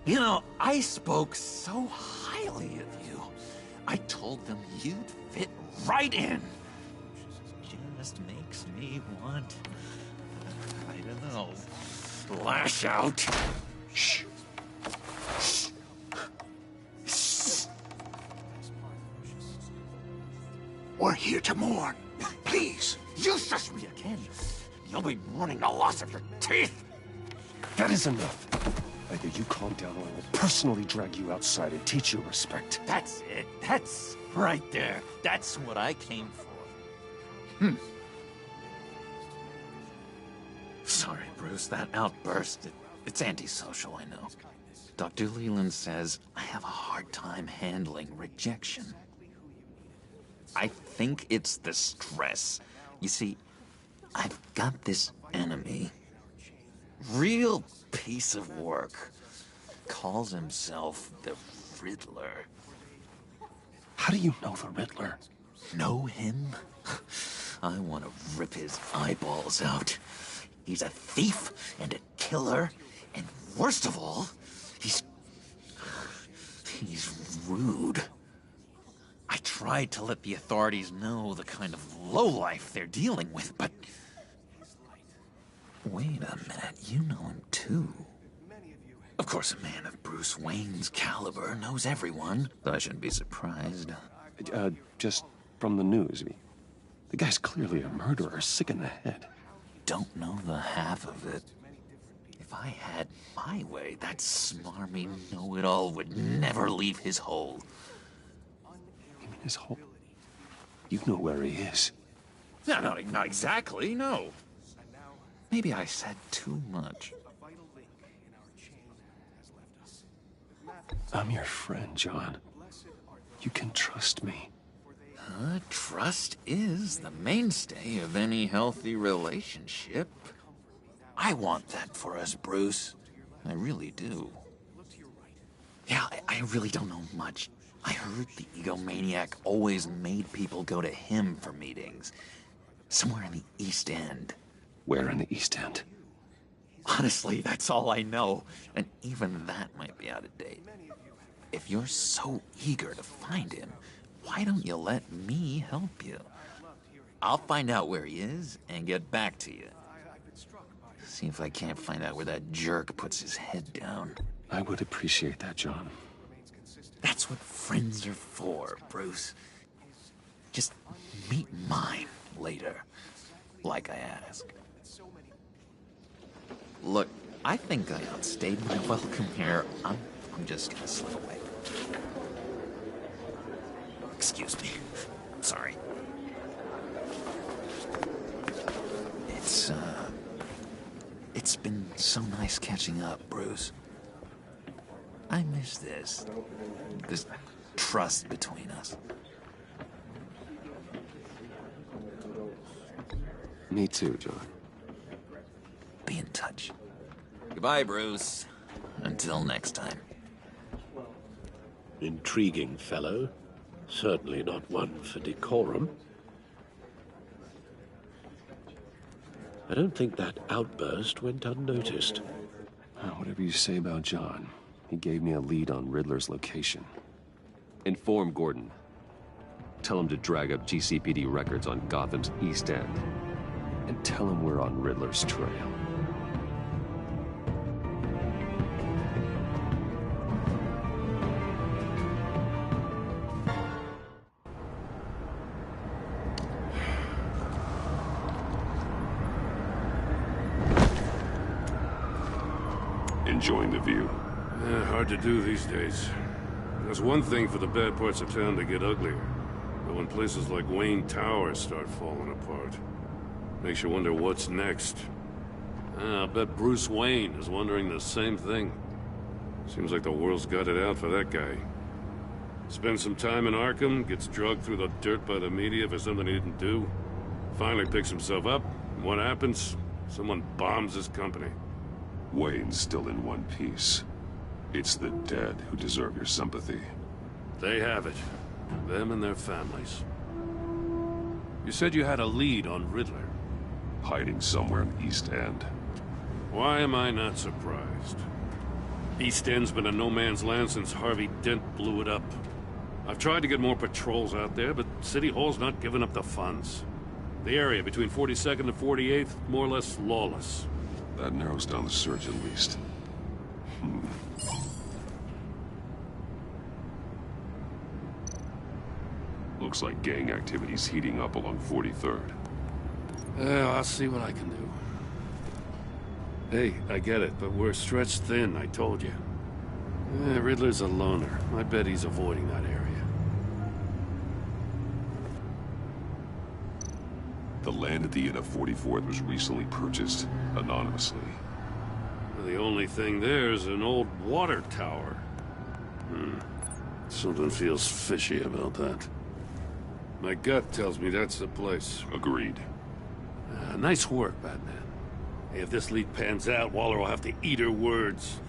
You know, I spoke so highly of you. I told them you'd fit right in. Just makes me want, I don't know, lash out. Shh. We're here to mourn. Please. You shush me again. You'll be mourning the loss of your teeth. That is enough. Either you calm down or I will personally drag you outside and teach you respect. That's it. That's right there. That's what I came for. Sorry, Bruce. That outburst, it's antisocial, I know. Dr. Leland says I have a hard time handling rejection. I think it's the stress. You see, I've got this enemy. Real piece of work. Calls himself the Riddler. How do you know the Riddler? Know him? I want to rip his eyeballs out. He's a thief and a killer, and worst of all, he's rude. I tried to let the authorities know the kind of lowlife they're dealing with, but... Wait a minute, you know him too. Of course, a man of Bruce Wayne's caliber knows everyone, so I shouldn't be surprised. Just from the news. The guy's clearly a murderer, sick in the head. Don't know the half of it. If I had my way, that smarmy know-it-all would never leave his hole. You mean his hole? You know where he is. No, not exactly, no. Maybe I said too much. I'm your friend, John. You can trust me. Trust is the mainstay of any healthy relationship. I want that for us, Bruce. I really do. Yeah, I really don't know much. I heard the egomaniac always made people go to him for meetings. Somewhere in the East End. Where in the East End? Honestly, that's all I know. And even that might be out of date. If you're so eager to find him, why don't you let me help you? I'll find out where he is and get back to you. See if I can't find out where that jerk puts his head down. I would appreciate that, John. That's what friends are for, Bruce. Just meet mine later, like I asked. Look, I think I outstayed my welcome here. I'm just gonna slip away. Excuse me. Sorry. It's been so nice catching up, Bruce. I miss this trust between us. Me too, John. Be in touch. Goodbye, Bruce. Until next time. Intriguing fellow. Certainly not one for decorum. I don't think that outburst went unnoticed. Whatever you say about John, he gave me a lead on Riddler's location. Inform Gordon. Tell him to drag up GCPD records on Gotham's East End. And tell him we're on Riddler's trail. Enjoying the view? Yeah, hard to do these days. There's one thing for the bad parts of town to get uglier. But when places like Wayne Towers start falling apart, makes you wonder what's next. I'll bet Bruce Wayne is wondering the same thing. Seems like the world's got it out for that guy. Spends some time in Arkham, gets drugged through the dirt by the media for something he didn't do. Finally picks himself up, and what happens? Someone bombs his company. Wayne's still in one piece. It's the dead who deserve your sympathy. They have it. Them and their families. You said you had a lead on Riddler. Hiding somewhere in East End. Why am I not surprised? East End's been a no-man's land since Harvey Dent blew it up. I've tried to get more patrols out there, but City Hall's not giving up the funds. The area between 42nd and 48th, more or less lawless. That narrows down the search at least. Looks like gang activity's heating up along 43rd. I'll see what I can do. Hey, I get it, but we're stretched thin, I told you. Riddler's a loner. I bet he's avoiding that area. The land at the end of 44th was recently purchased, anonymously. The only thing there is an old water tower. Something feels fishy about that. My gut tells me that's the place. Agreed. Nice work, Batman. Hey, if this lead pans out, Waller will have to eat her words.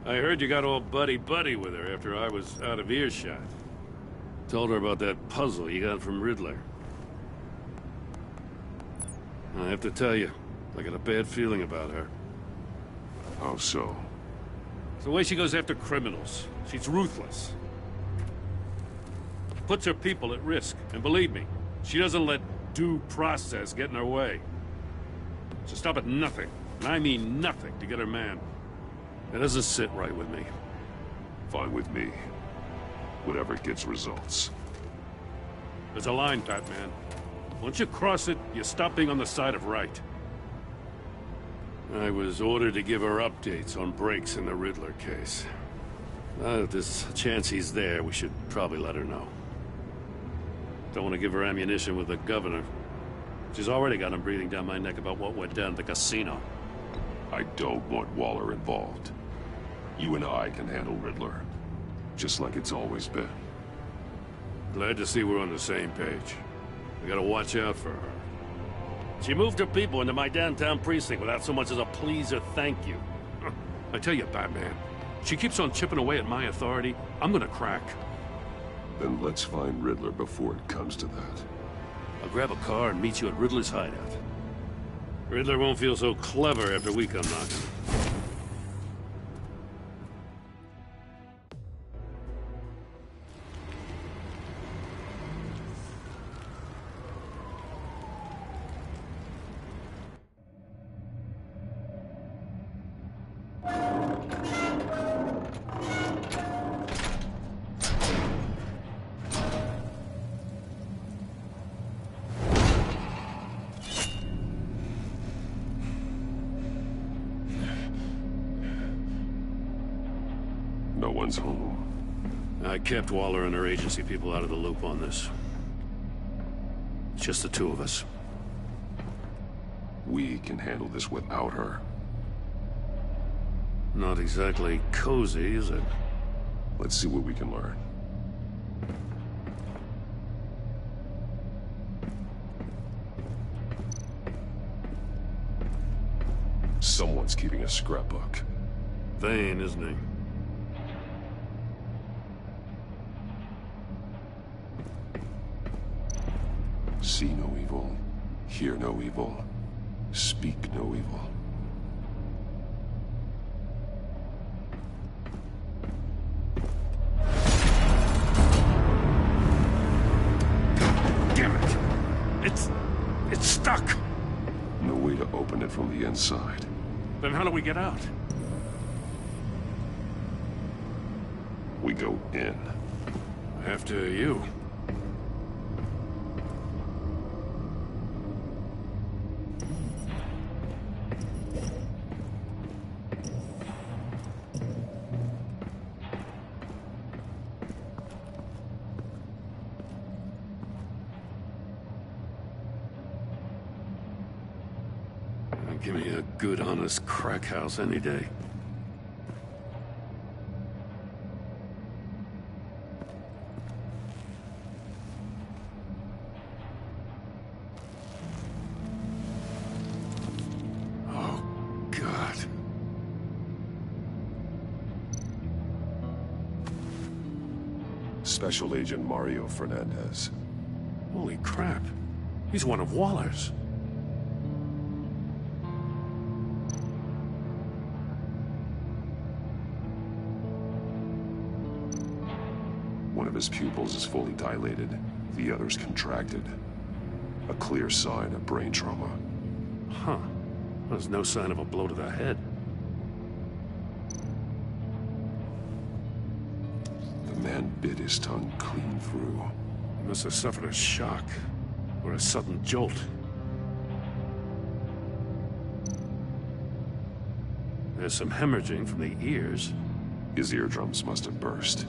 I heard you got all buddy-buddy with her after I was out of earshot. Told her about that puzzle you got from Riddler. I have to tell you, I got a bad feeling about her. How so? It's the way she goes after criminals. She's ruthless. Puts her people at risk. And believe me, she doesn't let due process get in her way. She'll stop at nothing, and I mean nothing, to get her man. That doesn't sit right with me. Fine with me. Whatever gets results. There's a line, Batman. Once you cross it, you stop being on the side of right. I was ordered to give her updates on breaks in the Riddler case. If there's a chance he's there, we should probably let her know. Don't want to give her ammunition with the governor. She's already got him breathing down my neck about what went down at the casino. I don't want Waller involved. You and I can handle Riddler. Just like it's always been. Glad to see we're on the same page. We gotta watch out for her. She moved her people into my downtown precinct without so much as a please or thank you. I tell you, Batman, she keeps on chipping away at my authority, I'm gonna crack. Then let's find Riddler before it comes to that. I'll grab a car and meet you at Riddler's hideout. Riddler won't feel so clever after we come knocking. No one's home. I kept Waller and her agency people out of the loop on this. It's just the two of us. We can handle this without her. Not exactly cozy, is it? Let's see what we can learn. Someone's keeping a scrapbook. Vain, isn't he? See no evil, hear no evil, speak no evil. Damn it! It's stuck! No way to open it from the inside. Then how do we get out? We go in. After you. Give me a good, honest crack house any day. Oh, God. Special Agent Mario Fernandez. Holy crap. He's one of Waller's. One of his pupils is fully dilated, the other's contracted. A clear sign of brain trauma. Huh. There's no sign of a blow to the head. The man bit his tongue clean through. He must have suffered a shock, or a sudden jolt. There's some hemorrhaging from the ears. His eardrums must have burst.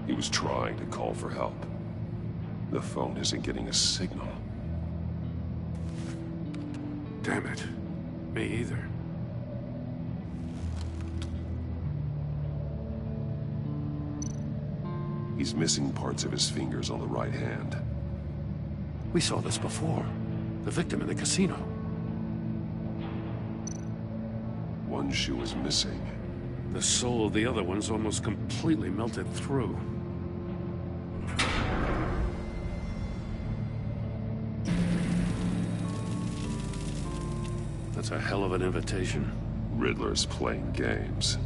He was trying to call for help. The phone isn't getting a signal. Damn it. Me either. He's missing parts of his fingers on the right hand. We saw this before. The victim in the casino. One shoe is missing. The sole of the other one's almost completely melted through. That's a hell of an invitation. Riddler's playing games.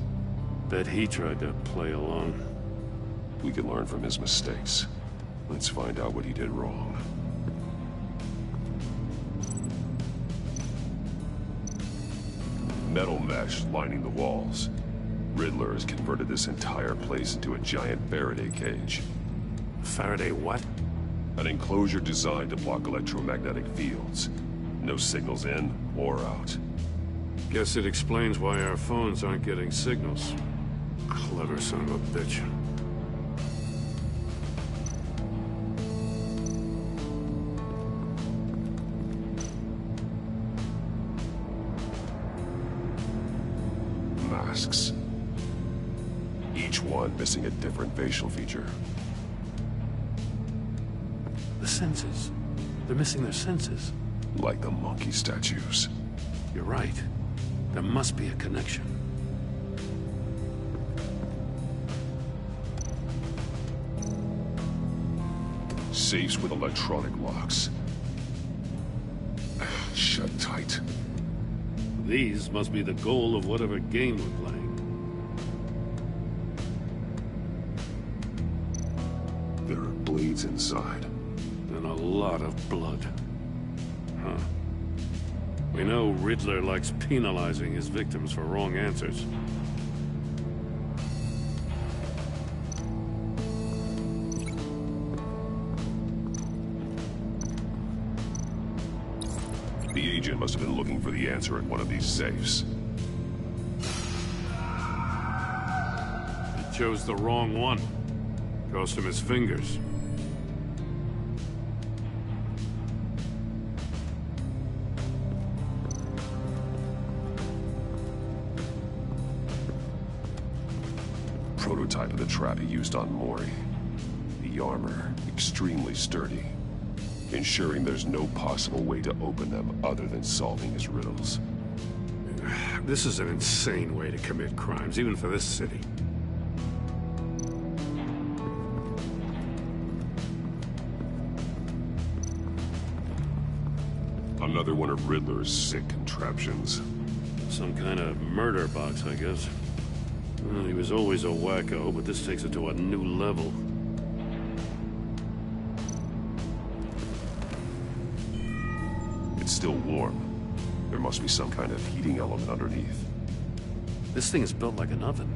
Bet he tried to play along. We can learn from his mistakes. Let's find out what he did wrong. Metal mesh lining the walls. Riddler has converted this entire place into a giant Faraday cage. Faraday what? An enclosure designed to block electromagnetic fields. No signals in or out. Guess it explains why our phones aren't getting signals. Clever son of a bitch. Masks. Each one missing a different facial feature. The senses. They're missing their senses. Like the monkey statues. You're right. There must be a connection. Safes with electronic locks. Shut tight. These must be the goal of whatever game we're playing. There are blades inside. And a lot of blood. Huh. We know Riddler likes penalizing his victims for wrong answers. The agent must have been looking for the answer in one of these safes. chose the wrong one. Cost him his fingers. Prototype of the trap he used on Mori. The armor, extremely sturdy, ensuring there's no possible way to open them other than solving his riddles. This is an insane way to commit crimes, even for this city. Another one of Riddler's sick contraptions. Some kind of murder box, I guess. Well, he was always a wacko, but this takes it to a new level. It's still warm. There must be some kind of heating element underneath. This thing is built like an oven.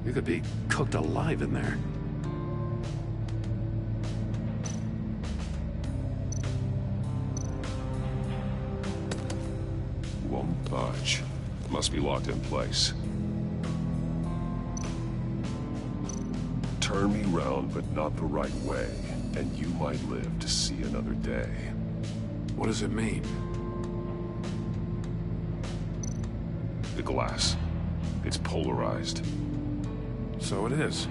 You could be cooked alive in there. Won't budge. Must be locked in place. Turn me round, but not the right way, and you might live to see another day. What does it mean? The glass. It's polarized. So it is.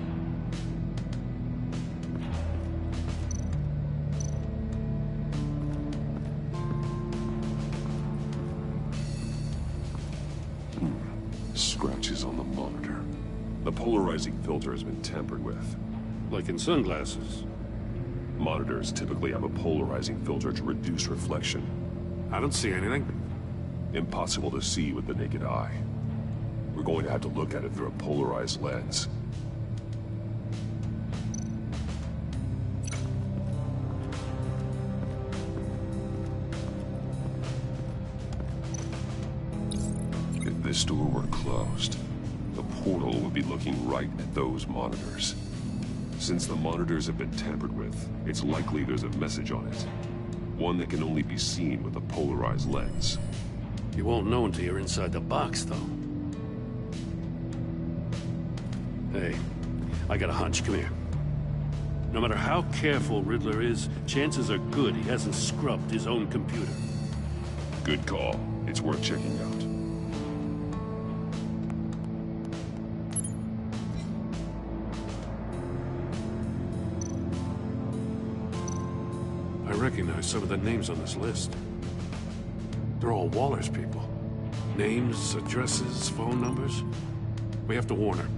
Scratches on the monitor. The polarizing filter has been tampered with. Like in sunglasses. Monitors typically have a polarizing filter to reduce reflection. I don't see anything. Impossible to see with the naked eye. We're going to have to look at it through a polarized lens. If this door were closed, the portal would be looking right at those monitors. Since the monitors have been tampered with, it's likely there's a message on it. One that can only be seen with a polarized lens. You won't know until you're inside the box, though. Hey, I got a hunch. Come here. No matter how careful Riddler is, chances are good he hasn't scrubbed his own computer. Good call. It's worth checking out. I recognize some of the names on this list. They're all Waller's people. Names, addresses, phone numbers. We have to warn her.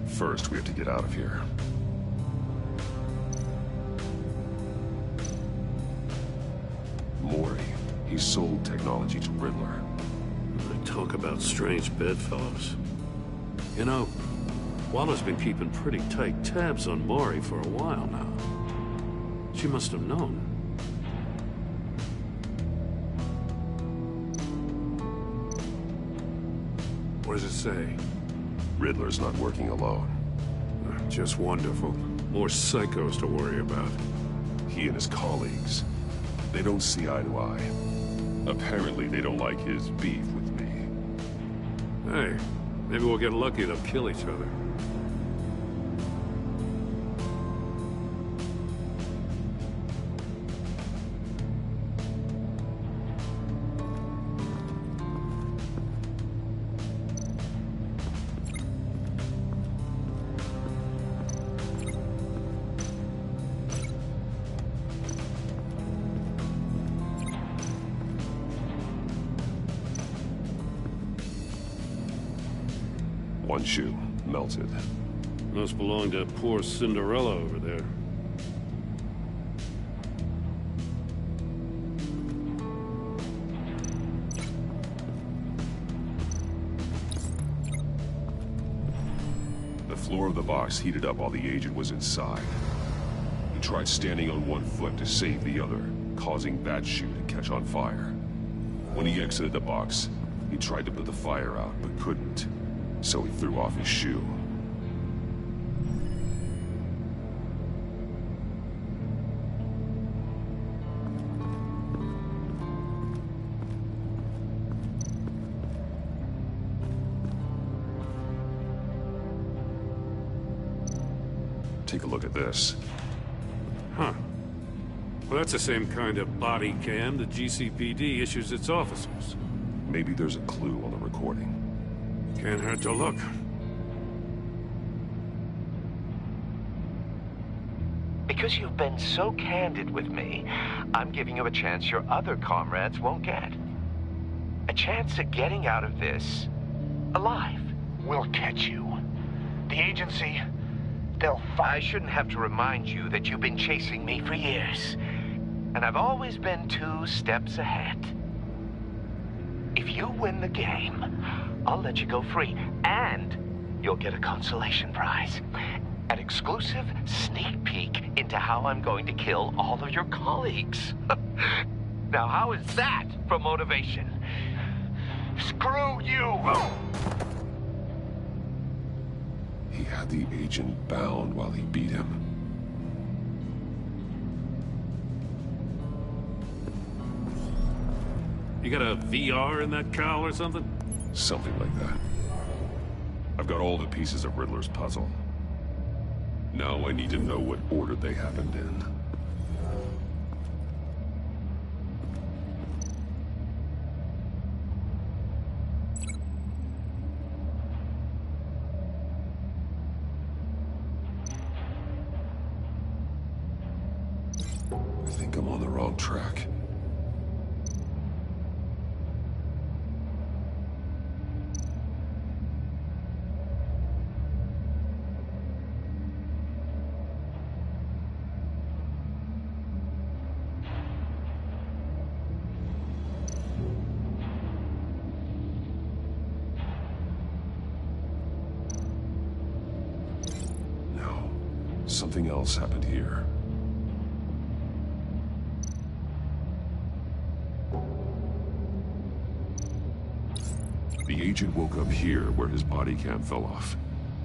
First, we have to get out of here. Mori. He sold technology to Riddler. I talk about strange bedfellows. You know, Waller's been keeping pretty tight tabs on Mori for a while now. She must have known. What does it say? Riddler's not working alone. Just wonderful. More psychos to worry about. He and his colleagues. They don't see eye to eye. Apparently, they don't like his beef with me. Hey, maybe we'll get lucky they'll kill each other. One shoe, melted. Must belong to poor Cinderella over there. The floor of the box heated up while the agent was inside. He tried standing on one foot to save the other, causing that shoe to catch on fire. When he exited the box, he tried to put the fire out, but couldn't. So he threw off his shoe. Take a look at this. Huh. Well, that's the same kind of body cam the GCPD issues its officers. Maybe there's a clue on the recording. Can't hurt to look. Because you've been so candid with me, I'm giving you a chance your other comrades won't get. A chance at getting out of this alive. We'll catch you. The agency, they'll find... I shouldn't have to remind you that you've been chasing me for years. And I've always been 2 steps ahead. If you win the game, I'll let you go free, and you'll get a consolation prize. An exclusive sneak peek into how I'm going to kill all of your colleagues. Now, how is that for motivation? Screw you! He had the agent bound while he beat him. You got a VR in that cowl or something? Something like that. I've got all the pieces of Riddler's puzzle. Now I need to know what order they happened in. I think I'm on the wrong track. Something else happened here. The agent woke up here where his body cam fell off.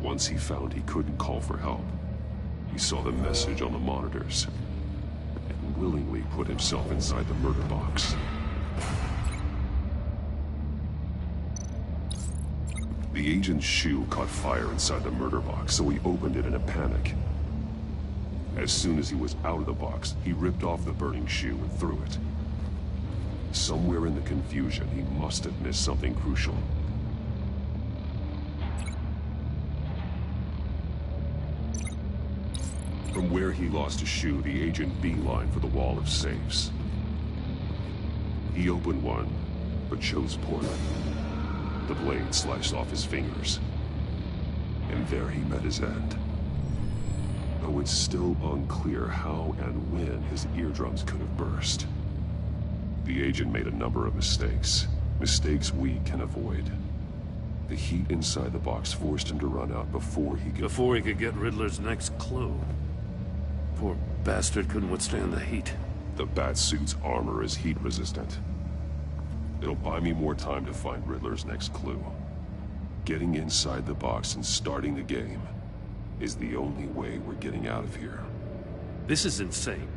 Once he found he couldn't call for help, he saw the message on the monitors and willingly put himself inside the murder box. The agent's shoe caught fire inside the murder box, so he opened it in a panic. As soon as he was out of the box, he ripped off the burning shoe and threw it. Somewhere in the confusion, he must have missed something crucial. From where he lost his shoe, the agent beelined for the wall of safes. He opened one, but chose poorly. The blade sliced off his fingers. And there he met his end. Though it's still unclear how and when his eardrums could have burst. The agent made a number of mistakes. Mistakes we can avoid. The heat inside the box forced him to run out before he could get Riddler's next clue. Poor bastard couldn't withstand the heat. The Batsuit's armor is heat resistant. It'll buy me more time to find Riddler's next clue. Getting inside the box and starting the game is the only way we're getting out of here. This is insane.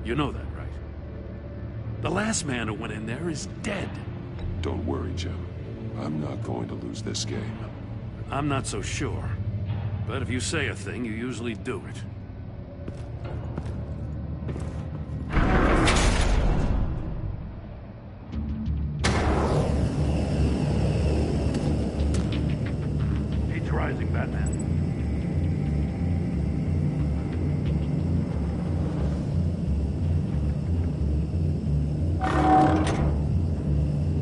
You know that, right? The last man who went in there is dead. Don't worry, Jim. I'm not going to lose this game. I'm not so sure. But if you say a thing, you usually do it. Heat's rising, Batman.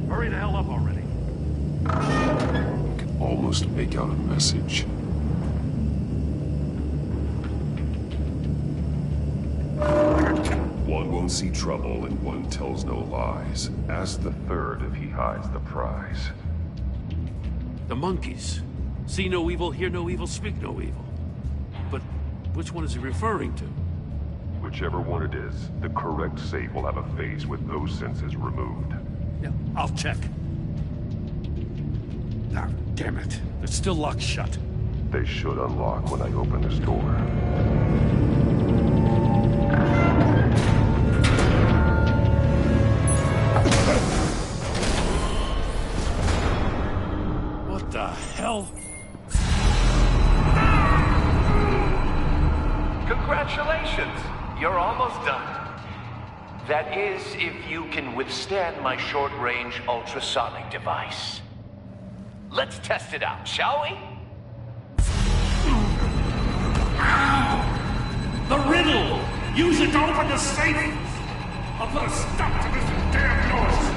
Hurry the hell up already. I can almost make out a message. One won't see trouble and one tells no lies. Ask the third if he hides the prize. The monkeys. See no evil, hear no evil, speak no evil. But which one is he referring to? Whichever one it is, the correct safe will have a face with those senses removed. Yeah, I'll check. Ah, damn it. They're still locked shut. They should unlock when I open this door. What the hell? almost done. That is, if you can withstand my short-range ultrasonic device. Let's test it out, shall we? The riddle! Use it to open the safe! I'll put a stop to this damn noise!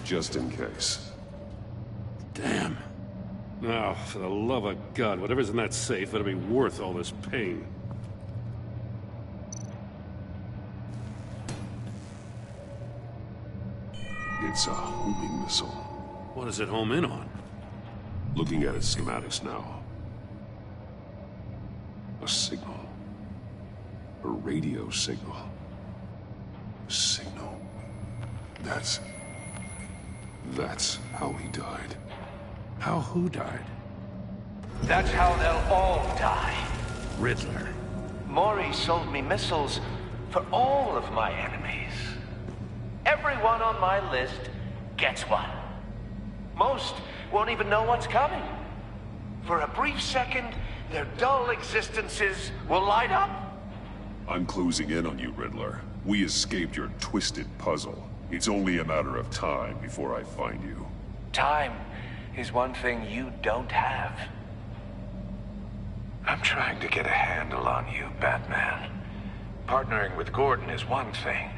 Just in case. Damn. Now, for the love of God, whatever's in that safe better be worth all this pain. It's a homing missile. What does it home in on? Looking at its schematics now. A signal. A radio signal. A signal. That's how he died. How who died? That's how they'll all die. Riddler. Maury sold me missiles for all of my enemies. Everyone on my list gets one. Most won't even know what's coming. For a brief second, their dull existences will light up. I'm closing in on you, Riddler. We escaped your twisted puzzle. It's only a matter of time before I find you. Time is one thing you don't have. I'm trying to get a handle on you, Batman. Partnering with Gordon is one thing.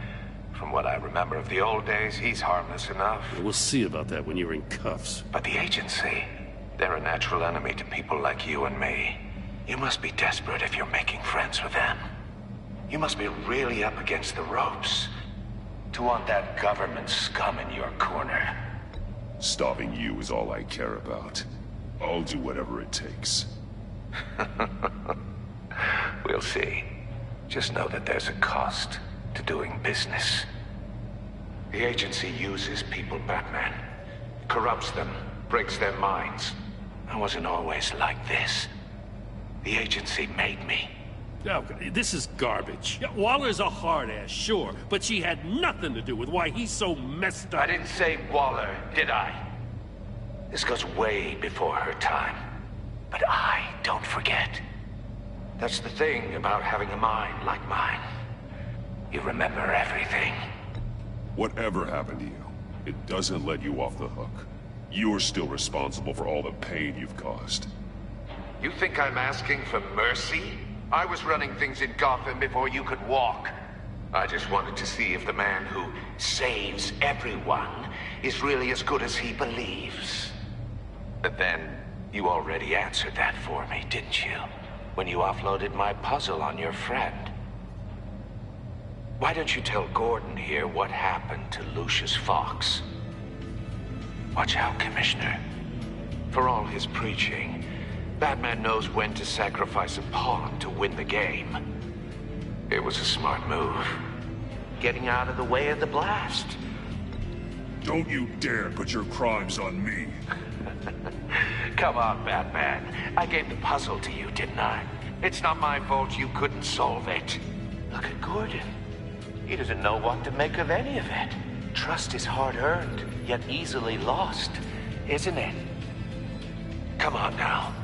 From what I remember of the old days, he's harmless enough. We'll see about that when you're in cuffs. But the agency, they're a natural enemy to people like you and me. You must be desperate if you're making friends with them. You must be really up against the ropes to want that government scum in your corner. Stopping you is all I care about. I'll do whatever it takes. We'll see. Just know that there's a cost to doing business. The agency uses people, Batman. Corrupts them, breaks their minds. I wasn't always like this. The agency made me. Oh, this is garbage. Yeah, Waller's a hard-ass, sure, but she had nothing to do with why he's so messed up. I didn't say Waller, did I? This goes way before her time. But I don't forget. That's the thing about having a mind like mine. You remember everything. Whatever happened to you, it doesn't let you off the hook. You're still responsible for all the pain you've caused. You think I'm asking for mercy? I was running things in Gotham before you could walk. I just wanted to see if the man who saves everyone is really as good as he believes. But then, you already answered that for me, didn't you? When you offloaded my puzzle on your friend. Why don't you tell Gordon here what happened to Lucius Fox? Watch out, Commissioner. For all his preaching, Batman knows when to sacrifice a pawn to win the game. It was a smart move. Getting out of the way of the blast. Don't you dare put your crimes on me. Come on, Batman. I gave the puzzle to you, didn't I? It's not my fault you couldn't solve it. Look at Gordon. He doesn't know what to make of any of it. Trust is hard-earned, yet easily lost, isn't it? Come on now.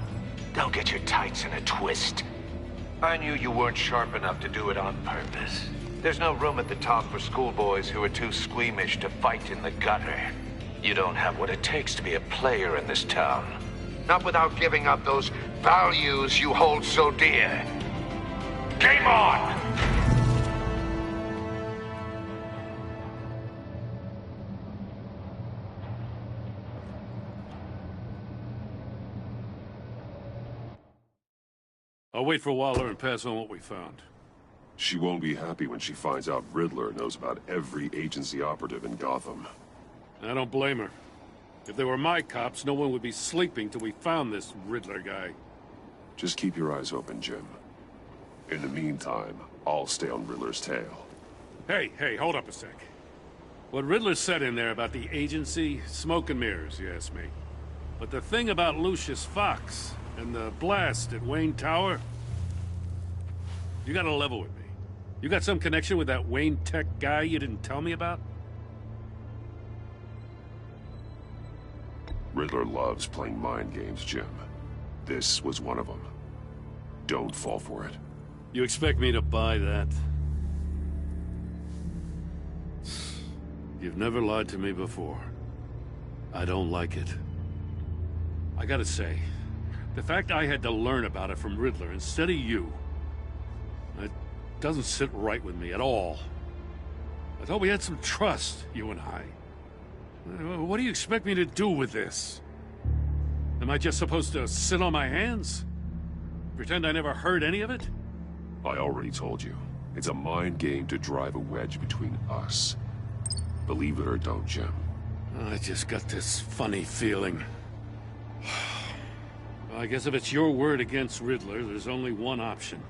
Don't get your tights in a twist. I knew you weren't sharp enough to do it on purpose. There's no room at the top for schoolboys who are too squeamish to fight in the gutter. You don't have what it takes to be a player in this town. Not without giving up those values you hold so dear. Game on! I'll wait for Waller and pass on what we found. She won't be happy when she finds out Riddler knows about every agency operative in Gotham. I don't blame her. If they were my cops, no one would be sleeping till we found this Riddler guy. Just keep your eyes open, Jim. In the meantime, I'll stay on Riddler's tail. Hey, hold up a sec. What Riddler said in there about the agency, smoke and mirrors, you ask me. But the thing about Lucius Fox and the blast at Wayne Tower, you gotta level with me. You got some connection with that Wayne Tech guy you didn't tell me about? Riddler loves playing mind games, Jim. This was one of them. Don't fall for it. You expect me to buy that? You've never lied to me before. I don't like it. I gotta say, the fact I had to learn about it from Riddler instead of you, it doesn't sit right with me at all. I thought we had some trust, you and I. What do you expect me to do with this? Am I just supposed to sit on my hands? Pretend I never heard any of it? I already told you. It's a mind game to drive a wedge between us. Believe it or don't, Jim. I just got this funny feeling. Well, I guess if it's your word against Riddler, there's only one option.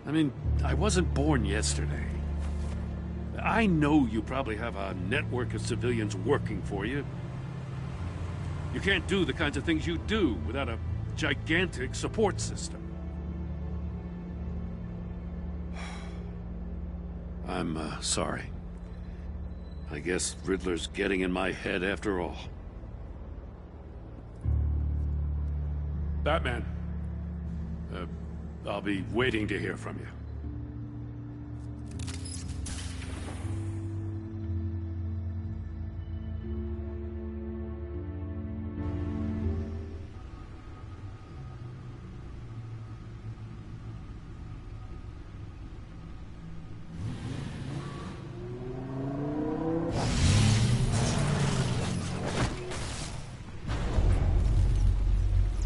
I mean, I wasn't born yesterday. I know you probably have a network of civilians working for you. You can't do the kinds of things you do without a gigantic support system. I'm, sorry. I guess Riddler's getting in my head after all. Batman. I'll be waiting to hear from you.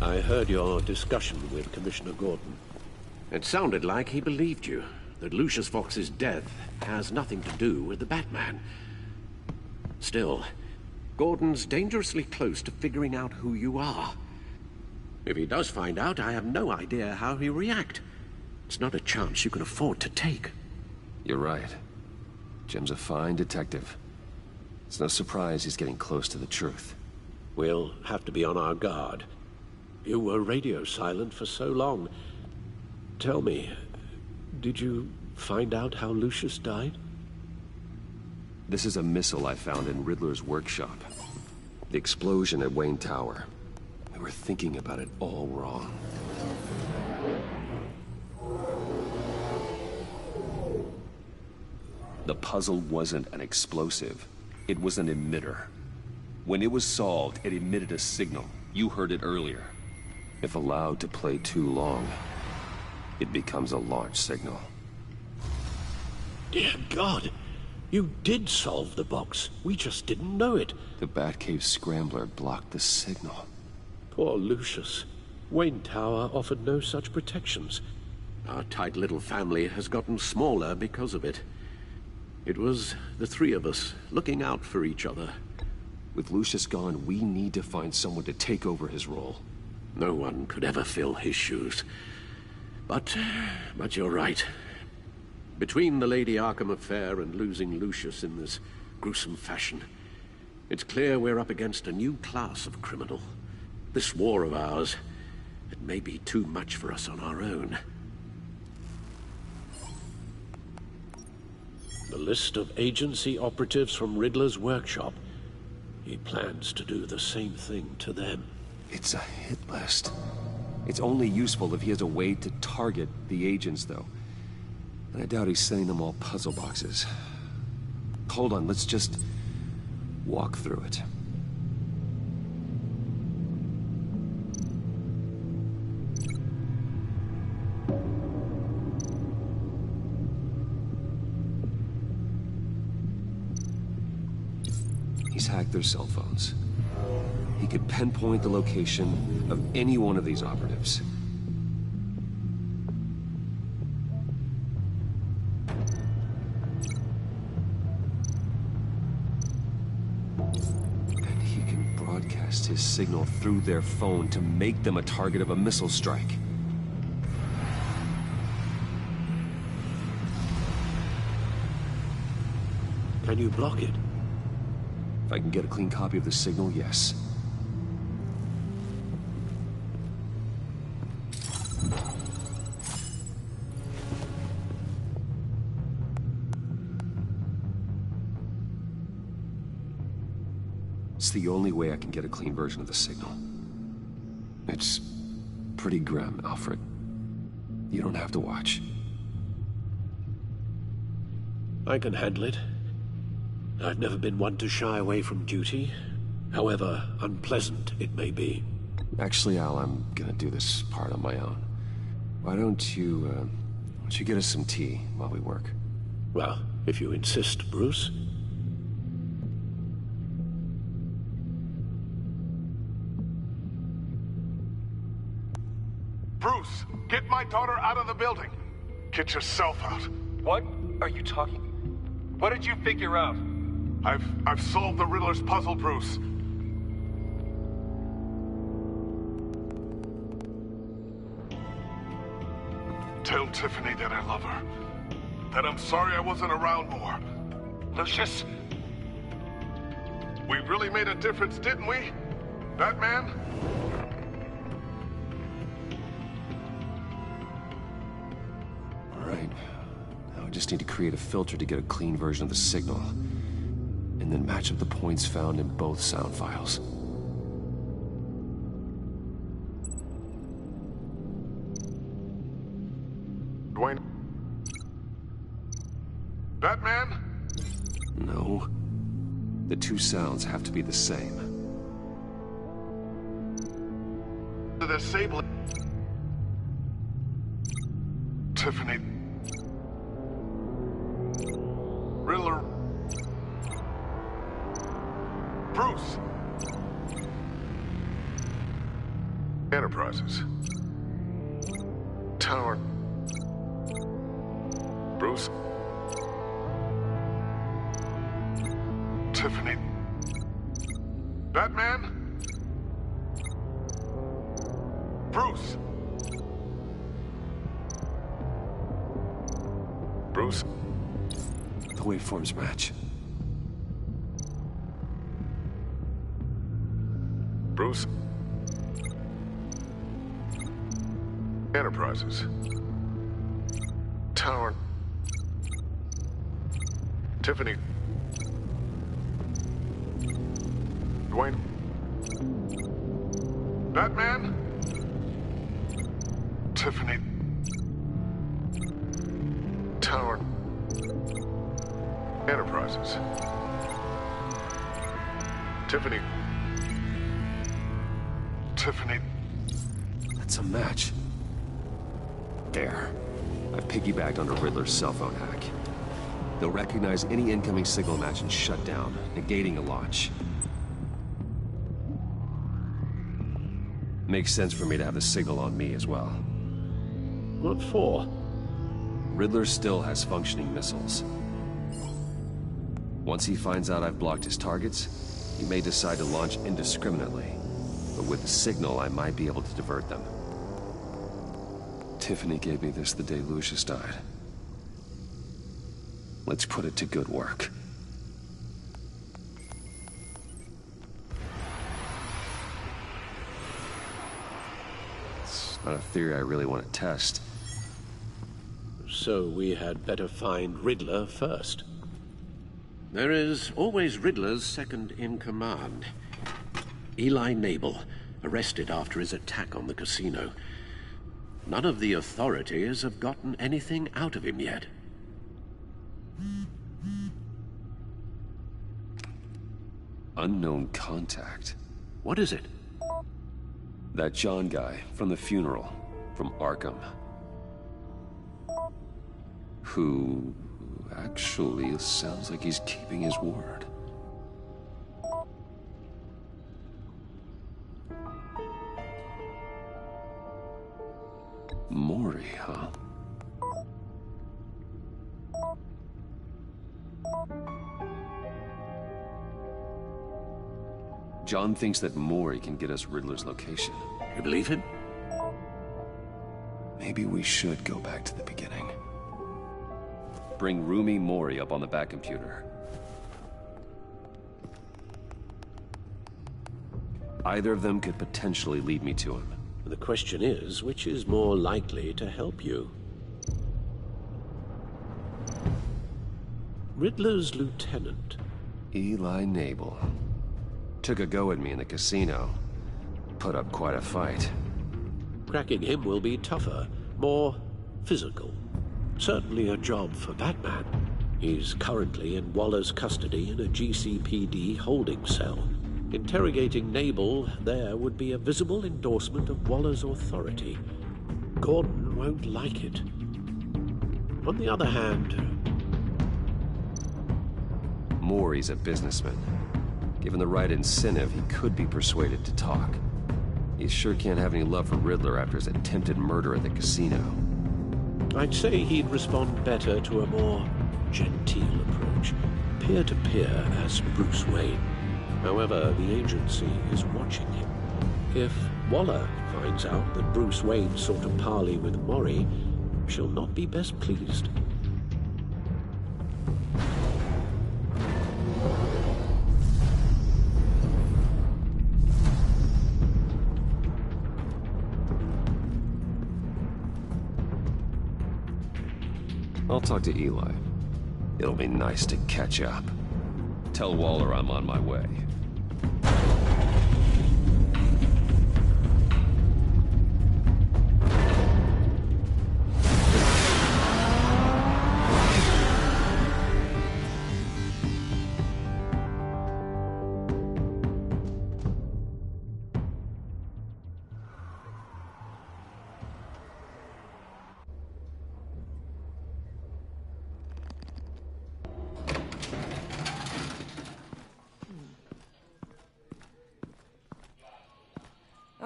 I heard your discussion with Commissioner Gordon. It sounded like he believed you, that Lucius Fox's death has nothing to do with the Batman. Still, Gordon's dangerously close to figuring out who you are. If he does find out, I have no idea how he'll react. It's not a chance you can afford to take. You're right. Jim's a fine detective. It's no surprise he's getting close to the truth. We'll have to be on our guard. You were radio silent for so long. Tell me, did you find out how Lucius died? This is a missile I found in Riddler's workshop. The explosion at Wayne Tower. We were thinking about it all wrong. The puzzle wasn't an explosive. It was an emitter. When it was solved, it emitted a signal. You heard it earlier. If allowed to play too long, it becomes a launch signal. Dear God, you did solve the box. We just didn't know it. The Batcave scrambler blocked the signal. Poor Lucius. Wayne Tower offered no such protections. Our tight little family has gotten smaller because of it. It was the three of us looking out for each other. With Lucius gone, we need to find someone to take over his role. No one could ever fill his shoes. But you're right. Between the Lady Arkham affair and losing Lucius in this gruesome fashion, it's clear we're up against a new class of criminal. This war of ours, it may be too much for us on our own. The list of agency operatives from Riddler's workshop. He plans to do the same thing to them. It's a hit list. It's only useful if he has a way to target the agents, though. And I doubt he's sending them all puzzle boxes. Hold on, let's just walk through it. He's hacked their cell phones. he could pinpoint the location of any one of these operatives. And he can broadcast his signal through their phone to make them a target of a missile strike. Can you block it? If I can get a clean copy of the signal, yes. It's the only way I can get a clean version of the signal. It's pretty grim, Alfred. You don't have to watch. I can handle it. I've never been one to shy away from duty, however unpleasant it may be. Actually, Al, I'm gonna do this part on my own. Why don't you get us some tea while we work? Well, if you insist, Bruce. Bruce, get my daughter out of the building. Get yourself out. What are you talking? What did you figure out? I've solved the Riddler's puzzle, Bruce. Tell Tiffany that I love her. That I'm sorry I wasn't around more. Lucius? We really made a difference, didn't we? Batman? All right. Now I just need to create a filter to get a clean version of the signal. And then match up the points found in both sound files. Dwayne? Batman? No. The two sounds have to be the same. The disabling... Tiffany... Riddler... Bruce! Enterprises. Tower... Bruce? Tiffany... Batman? Bruce? Bruce? The waveforms match. Bruce? Enterprises. Tower. Tiffany. Dwayne. Batman? Tiffany. Tower. Enterprises. Tiffany. Tiffany. That's a match. There. I've piggybacked onto Riddler's cell phone hack. They'll recognize any incoming signal match and shut down, negating a launch. Makes sense for me to have the signal on me as well. What for? Riddler still has functioning missiles. Once he finds out I've blocked his targets, he may decide to launch indiscriminately. But with the signal, I might be able to divert them. Tiffany gave me this the day Lucius died. Let's put it to good work. It's not a theory I really want to test. So we had better find Riddler first. There is always Riddler's second-in-command. Eli Nabel, arrested after his attack on the casino. None of the authorities have gotten anything out of him yet. Unknown contact. What is it? That John guy from the funeral, from Arkham. Who actually sounds like he's keeping his word. Maury, huh? John thinks that Maury can get us Riddler's location. You believe him? Maybe we should go back to the beginning. Bring Rumi Maury up on the back computer. Either of them could potentially lead me to him. The question is, which is more likely to help you? Riddler's lieutenant. Eli Nabel. Took a go at me in the casino. Put up quite a fight. Cracking him will be tougher, more physical. Certainly a job for Batman. He's currently in Waller's custody in a GCPD holding cell. Interrogating Nabel there would be a visible endorsement of Waller's authority. Gordon won't like it. On the other hand... Maury's a businessman. Given the right incentive, he could be persuaded to talk. He sure can't have any love for Riddler after his attempted murder at the casino. I'd say he'd respond better to a more genteel approach, peer-to-peer as Bruce Wayne. However, the agency is watching him. If Waller finds out that Bruce Wayne sought a parley with Maury, she'll not be best pleased. I'll talk to Eli. It'll be nice to catch up. Tell Waller I'm on my way.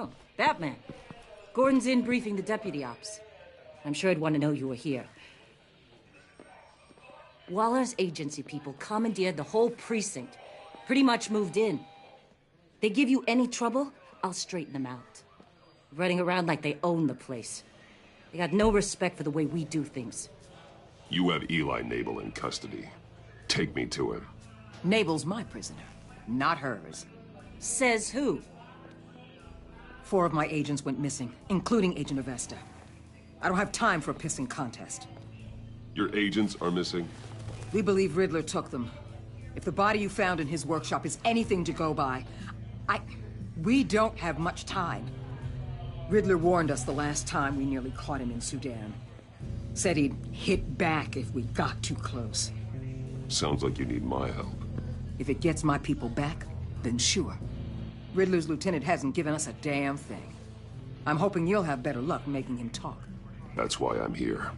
Oh, Batman. Gordon's in briefing the deputy ops. I'm sure he'd want to know you were here. Waller's agency people commandeered the whole precinct. Pretty much moved in. They give you any trouble, I'll straighten them out. Running around like they own the place. They got no respect for the way we do things. You have Eli Nabel in custody. Take me to him. Nabel's my prisoner, not hers. Says who? 4 of my agents went missing, including Agent Avesta. I don't have time for a pissing contest. Your agents are missing? We believe Riddler took them. If the body you found in his workshop is anything to go by, we don't have much time. Riddler warned us the last time we nearly caught him in Sudan. Said he'd hit back if we got too close. Sounds like you need my help. If it gets my people back, then sure. Riddler's lieutenant hasn't given us a damn thing. I'm hoping you'll have better luck making him talk. That's why I'm here.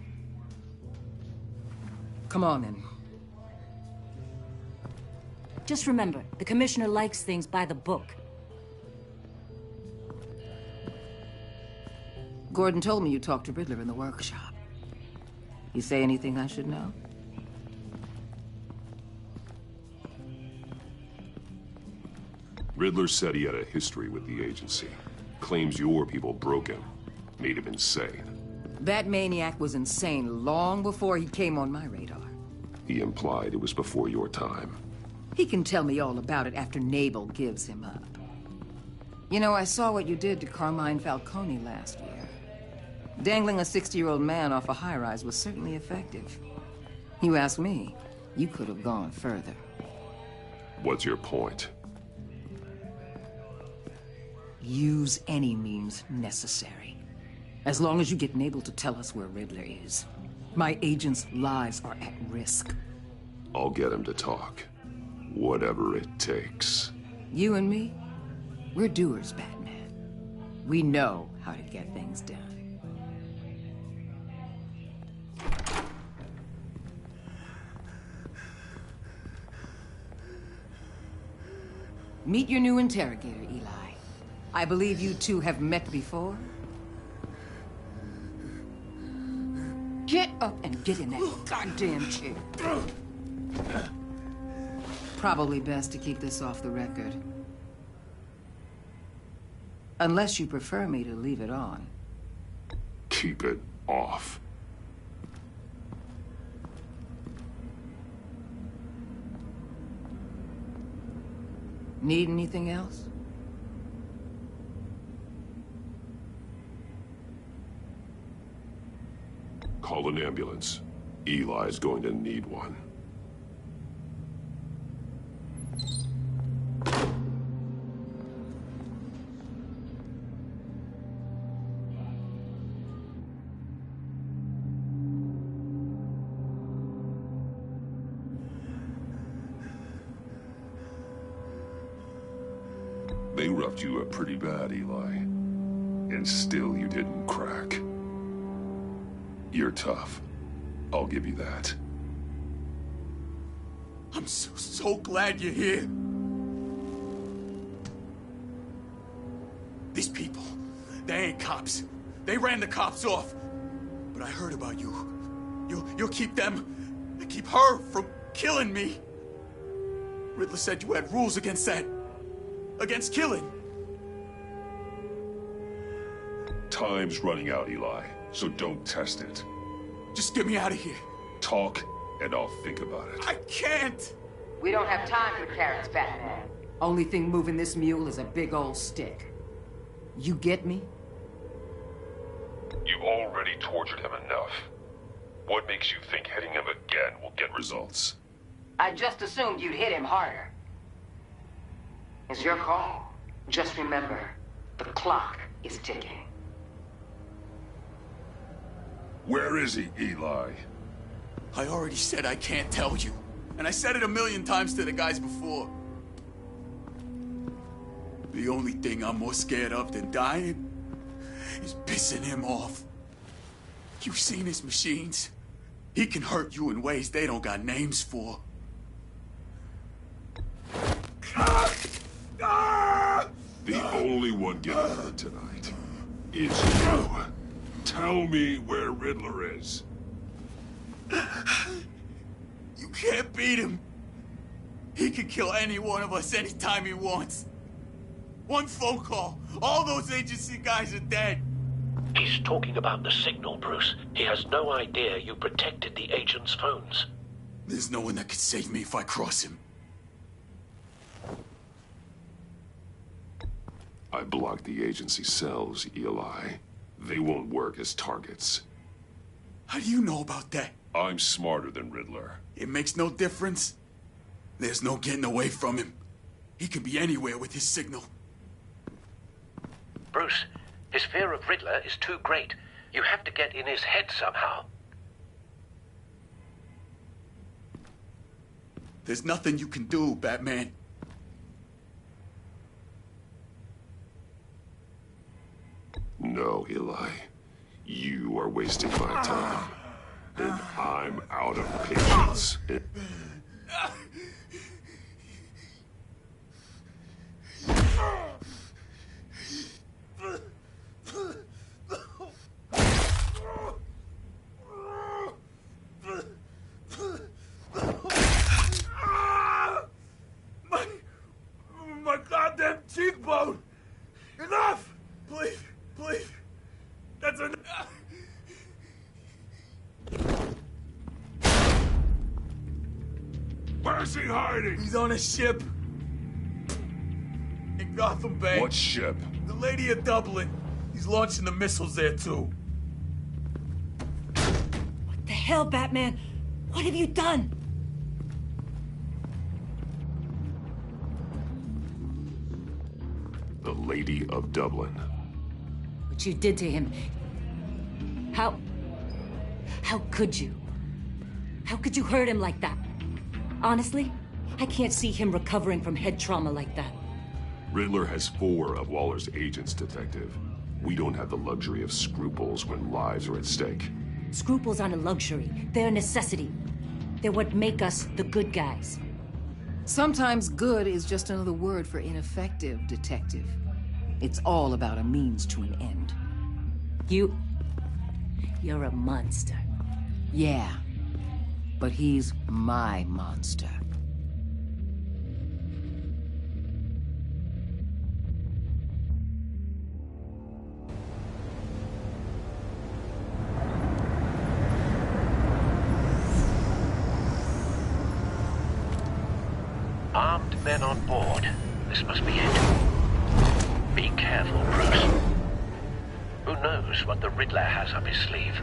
Come on, then. Just remember, the commissioner likes things by the book. Gordon told me you talked to Riddler in the workshop. You say anything I should know? Riddler said he had a history with the agency. Claims your people broke him. Made him insane. That maniac was insane long before he came on my radar. He implied it was before your time. He can tell me all about it after Nabel gives him up. You know, I saw what you did to Carmine Falcone last year. Dangling a 60-year-old man off a high-rise was certainly effective. You ask me, you could have gone further. What's your point? Use any means necessary. As long as you get Nabel to tell us where Riddler is. My agents' lives are at risk. I'll get him to talk. Whatever it takes. You and me, we're doers, Batman. We know how to get things done. Meet your new interrogator, Eli. I believe you two have met before? up and get in that goddamn chair. Probably best to keep this off the record. Unless you prefer me to leave it on. Keep it off. Need anything else? Call an ambulance. Eli's going to need one. They roughed you up pretty bad, Eli. And still you didn't crack. You're tough. I'll give you that. I'm so glad you're here. These people, they ain't cops. They ran the cops off. But I heard about you. You'll keep them, keep her from killing me. Riddler said you had rules against that. Against killing. Time's running out, Eli, so don't test it. Just get me out of here. Talk, and I'll think about it. I can't! We don't have time for carrots, Batman. Only thing moving this mule is a big old stick. You get me? You've already tortured him enough. What makes you think hitting him again will get results? I just assumed you'd hit him harder. It's your call. Just remember, the clock is ticking. Where is he, Eli? I already said I can't tell you. And I said it 1,000,000 times to the guys before. The only thing I'm more scared of than dying is pissing him off. You've seen his machines. He can hurt you in ways they don't got names for. The only one getting hurt tonight is you. Tell me where Riddler is. You can't beat him. He can kill any one of us anytime he wants. One phone call, all those agency guys are dead. He's talking about the signal, Bruce. He has no idea you protected the agent's phones. There's no one that can save me if I cross him. I blocked the agency cells, Eli. They won't work as targets. How do you know about that? I'm smarter than Riddler. It makes no difference. There's no getting away from him. He can be anywhere with his signal. Bruce, his fear of Riddler is too great. You have to get in his head somehow. There's nothing you can do, Batman. No, Eli. You are wasting my time. And I'm out of patience. My goddamn cheekbone! Enough! Please, please. That's enough. Where's he hiding? He's on a ship. In Gotham Bay. What ship? The Lady of Dublin. He's launching the missiles there, too. What the hell, Batman? What have you done? The Lady of Dublin. What you did to him. How could you? How could you hurt him like that? Honestly, I can't see him recovering from head trauma like that. Riddler has 4 of Waller's agents, Detective. We don't have the luxury of scruples when lives are at stake. Scruples aren't a luxury. They're a necessity. They're what make us the good guys. Sometimes good is just another word for ineffective, Detective. It's all about a means to an end. You're a monster. Yeah, but he's my monster. Armed men on board. This must be it. Be careful, Bruce. Who knows what the Riddler has up his sleeve?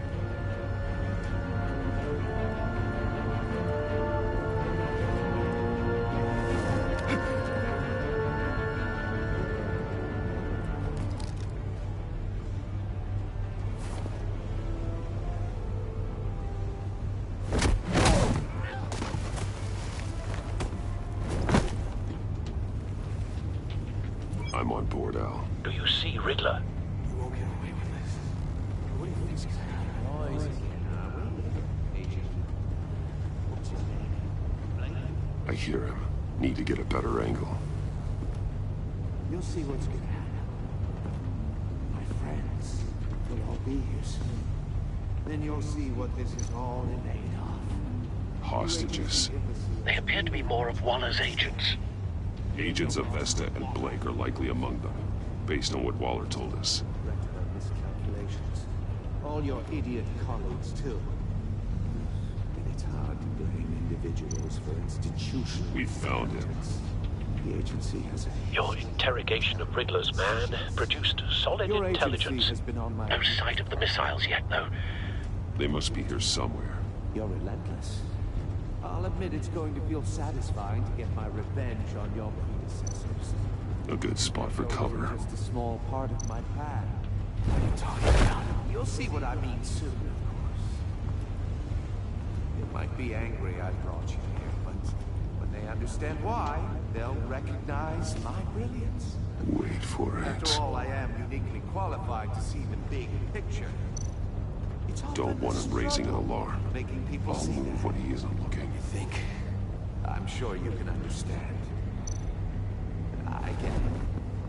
I'm on board, Al. Do you see Riddler? You won't get away with this. What do you think's gonna I hear him. Need to get a better angle. You'll see what's gonna happen. My friends will all be here soon. Then you'll see what this is all in aid of. Hostages. They appear to be more of Waller's agents. Agents of Vesta and Blake are likely among them, based on what Waller told us. Miscalculations. All your idiot colleagues, too. And it's hard to blame individuals for institutional... We found him. The agency has a... Your interrogation of Riddler's man produced solid Your intelligence. agency has been on my... No sight of the missiles yet, though. They must be here somewhere. You're relentless. I'll admit it's going to feel satisfying to get my revenge on your predecessors. A good spot for cover. Just a small part of my plan. What are you talking about? You'll see what I mean soon, of course. They might be angry I brought you here, but when they understand why, they'll recognize my brilliance. Wait for it. After all, I am uniquely qualified to see the big picture. Don't want him raising an alarm. Making people I'll see move when he isn't looking. You think? I'm sure you can understand. I get it.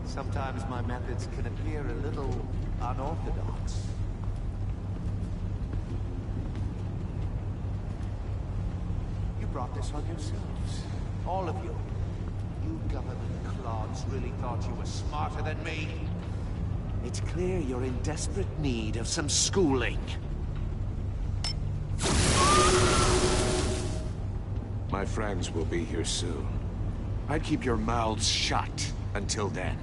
Sometimes my methods can appear a little unorthodox. You brought this on yourselves. All of you. You government clods really thought you were smarter than me. It's clear you're in desperate need of some schooling. My friends will be here soon. I'd keep your mouths shut until then.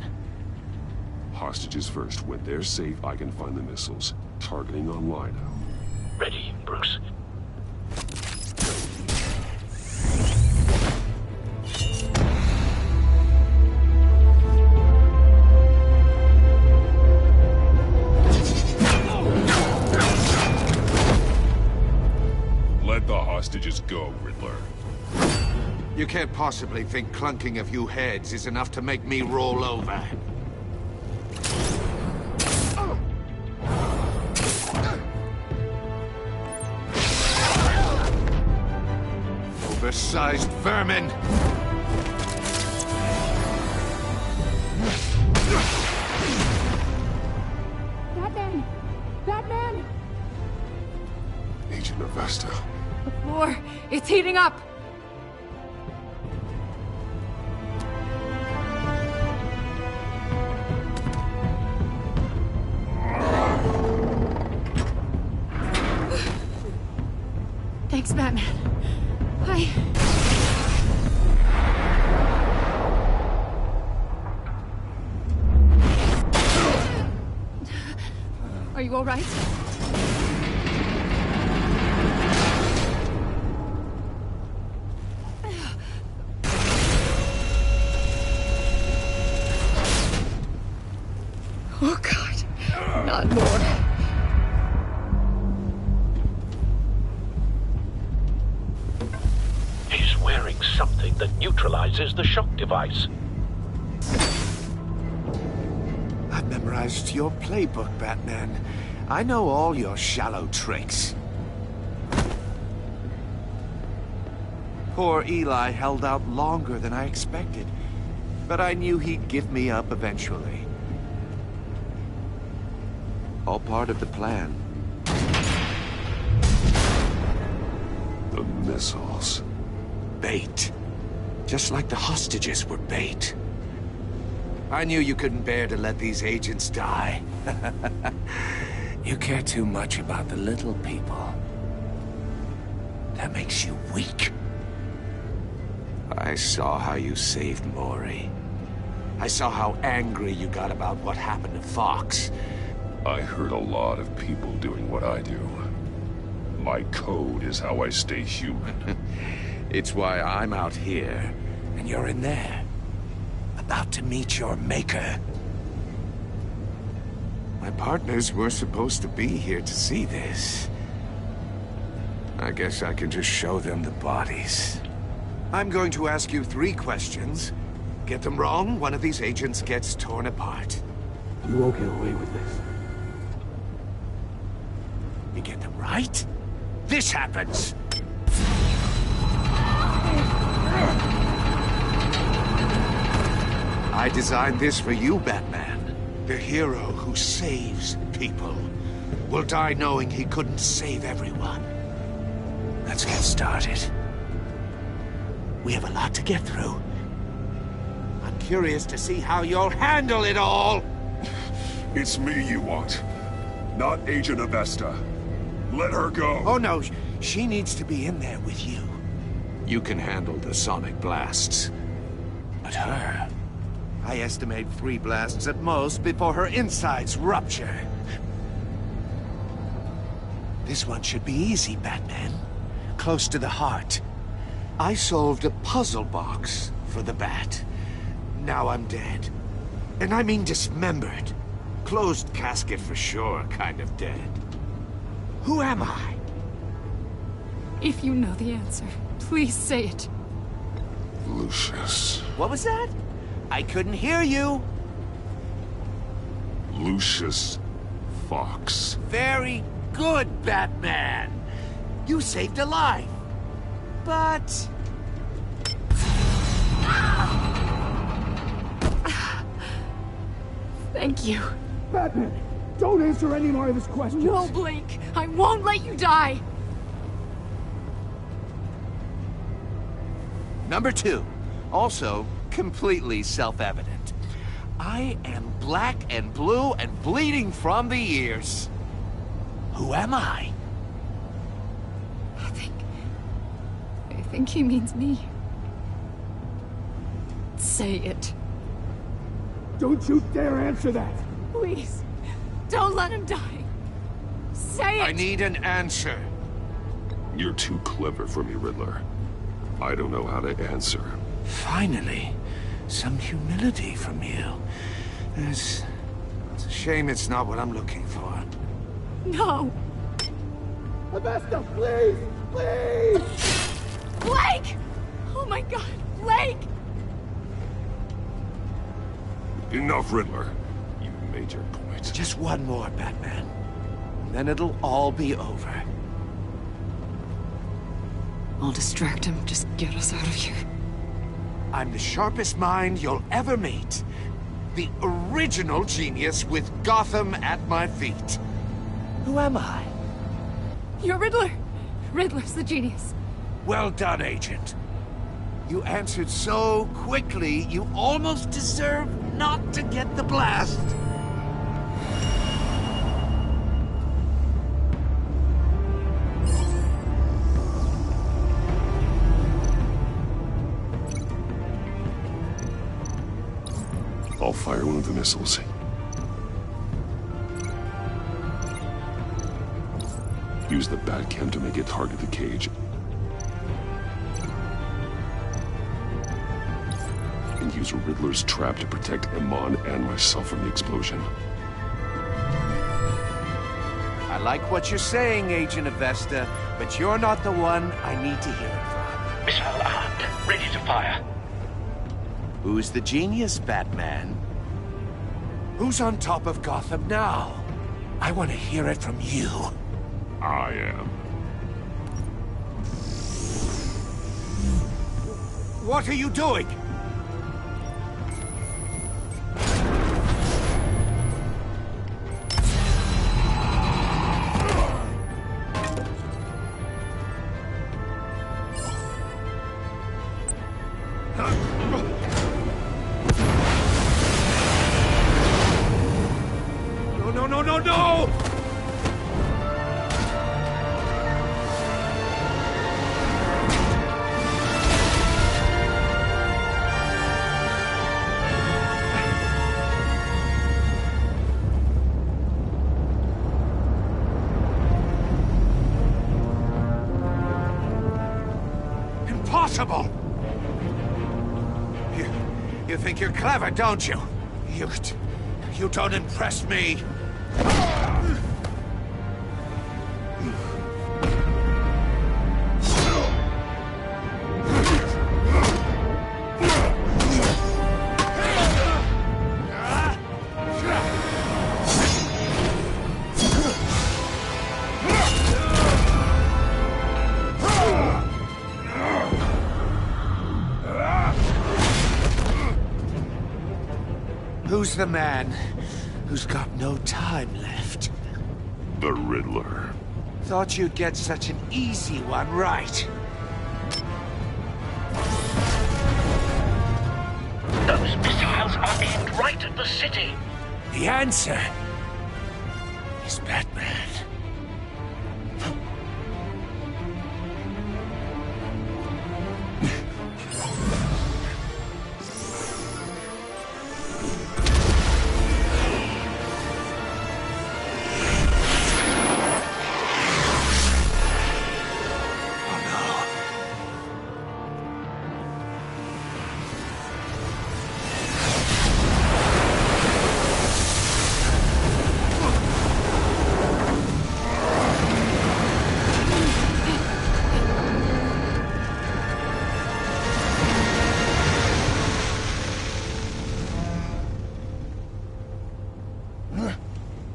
Hostages first. When they're safe, I can find the missiles. Targeting online now. Ready, Bruce. Let the hostages go, Riddler. You can't possibly think clunking a few heads is enough to make me roll over. Oversized vermin! Batman! Batman! Agent of Vesta. The floor, it's heating up! Thanks, Batman. Are you all right? Oh, God. Not more. He's wearing something that neutralizes the shock device. I've memorized your playbook, Batman. I know all your shallow tricks. Poor Eli held out longer than I expected, but I knew he'd give me up eventually. All part of the plan. The missiles. Bait. Just like the hostages were bait. I knew you couldn't bear to let these agents die. You care too much about the little people. That makes you weak. I saw how you saved Maury. I saw how angry you got about what happened to Fox. I hurt a lot of people doing what I do. My code is how I stay human. It's why I'm out here, and you're in there. About to meet your maker. My partners were supposed to be here to see this. I guess I can just show them the bodies. I'm going to ask you 3 questions. Get them wrong, one of these agents gets torn apart. You won't get away with this. You get them right, this happens. I designed this for you, Batman. The hero who saves people will die knowing he couldn't save everyone. Let's get started. We have a lot to get through. I'm curious to see how you'll handle it all. It's me you want, not Agent Avesta. Let her go. Oh no, she needs to be in there with you. You can handle the sonic blasts. But her... I estimate 3 blasts at most before her insides rupture. This one should be easy, Batman. Close to the heart. I solved a puzzle box for the Bat. Now I'm dead. And I mean dismembered. Closed casket for sure, kind of dead. Who am I? If you know the answer, please say it. Lucius. What was that? I couldn't hear you. Lucius Fox. Very good, Batman. You saved a life. But... Thank you. Batman, don't answer any more of his questions. No, Blake. I won't let you die. Number 2. Also, completely self-evident. I am black and blue and bleeding from the ears. Who am I? I think he means me. Say it. Don't you dare answer that! Please, don't let him die. Say it! I need an answer. You're too clever for me, Riddler. I don't know how to answer. Finally, some humility from you. It's a shame it's not what I'm looking for. No! Avesta, please! Please! Blake! Oh my god, Blake! Enough, Riddler. You made your point. Just one more, Batman. And then it'll all be over. I'll distract him. Just get us out of here. I'm the sharpest mind you'll ever meet. The original genius with Gotham at my feet. Who am I? You're Riddler. Riddler's the genius. Well done, Agent. You answered so quickly, you almost deserve not to get the blast. I'll fire one of the missiles. Use the Batcam to make it target the cage. And use Riddler's trap to protect Iman and myself from the explosion. I like what you're saying, Agent Avesta, but you're not the one I need to hear it from. Missile armed, ready to fire. Who's the genius, Batman? Who's on top of Gotham now? I want to hear it from you. I am. What are you doing? impossible! You think you're clever, don't you? You don't impress me. Who's the man who's got no time left? The Riddler. Thought you'd get such an easy one right. Those missiles are aimed right at the city. The answer is Batman.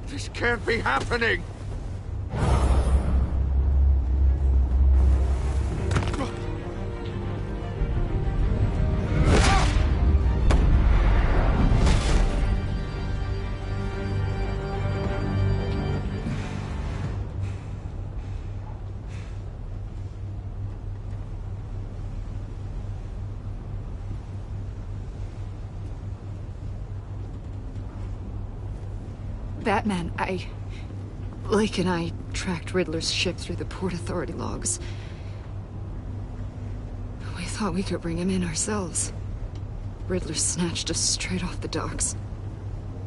This can't be happening! Batman, Blake and I tracked Riddler's ship through the Port Authority logs. We thought we could bring him in ourselves. Riddler snatched us straight off the docks.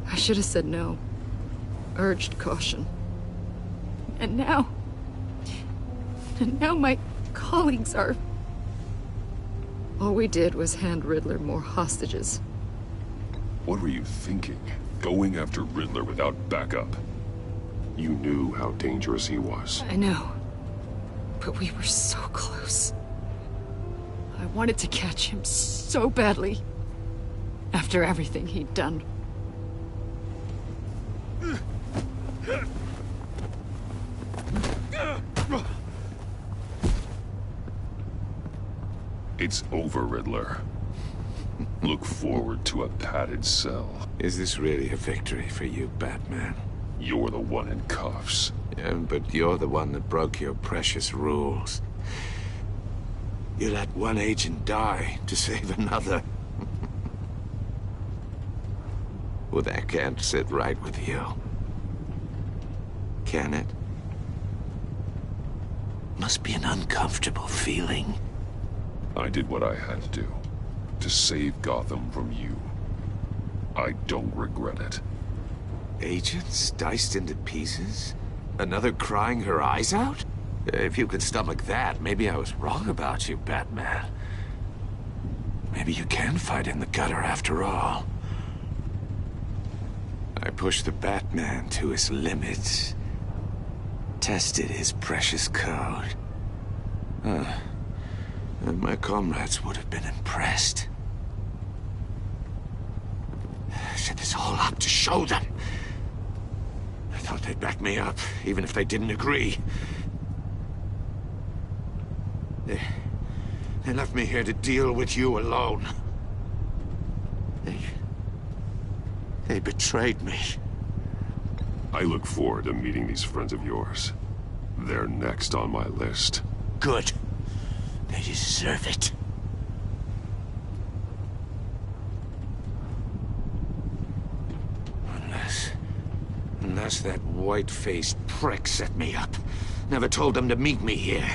I should have said no. Urged caution. And now my colleagues are... All we did was hand Riddler more hostages. What were you thinking? Going after Riddler without backup? You knew how dangerous he was. I know. But we were so close. I wanted to catch him so badly. After everything he'd done. It's over, Riddler. Look forward to a padded cell. Is this really a victory for you, Batman? You're the one in cuffs. Yeah, but you're the one that broke your precious rules. You let one agent die to save another. Well, that can't sit right with you. Can it? Must be an uncomfortable feeling. I did what I had to do. To save Gotham from you. I don't regret it. Agents diced into pieces? Another crying her eyes out? If you could stomach that, maybe I was wrong about you, Batman. Maybe you can fight in the gutter after all. I pushed the Batman to his limits. Tested his precious code. And my comrades would have been impressed. I set this all up to show them. I thought they'd back me up, even if they didn't agree. They left me here to deal with you alone. They betrayed me. I look forward to meeting these friends of yours. They're next on my list. Good. They deserve it. Unless that white-faced prick set me up. Never told them to meet me here.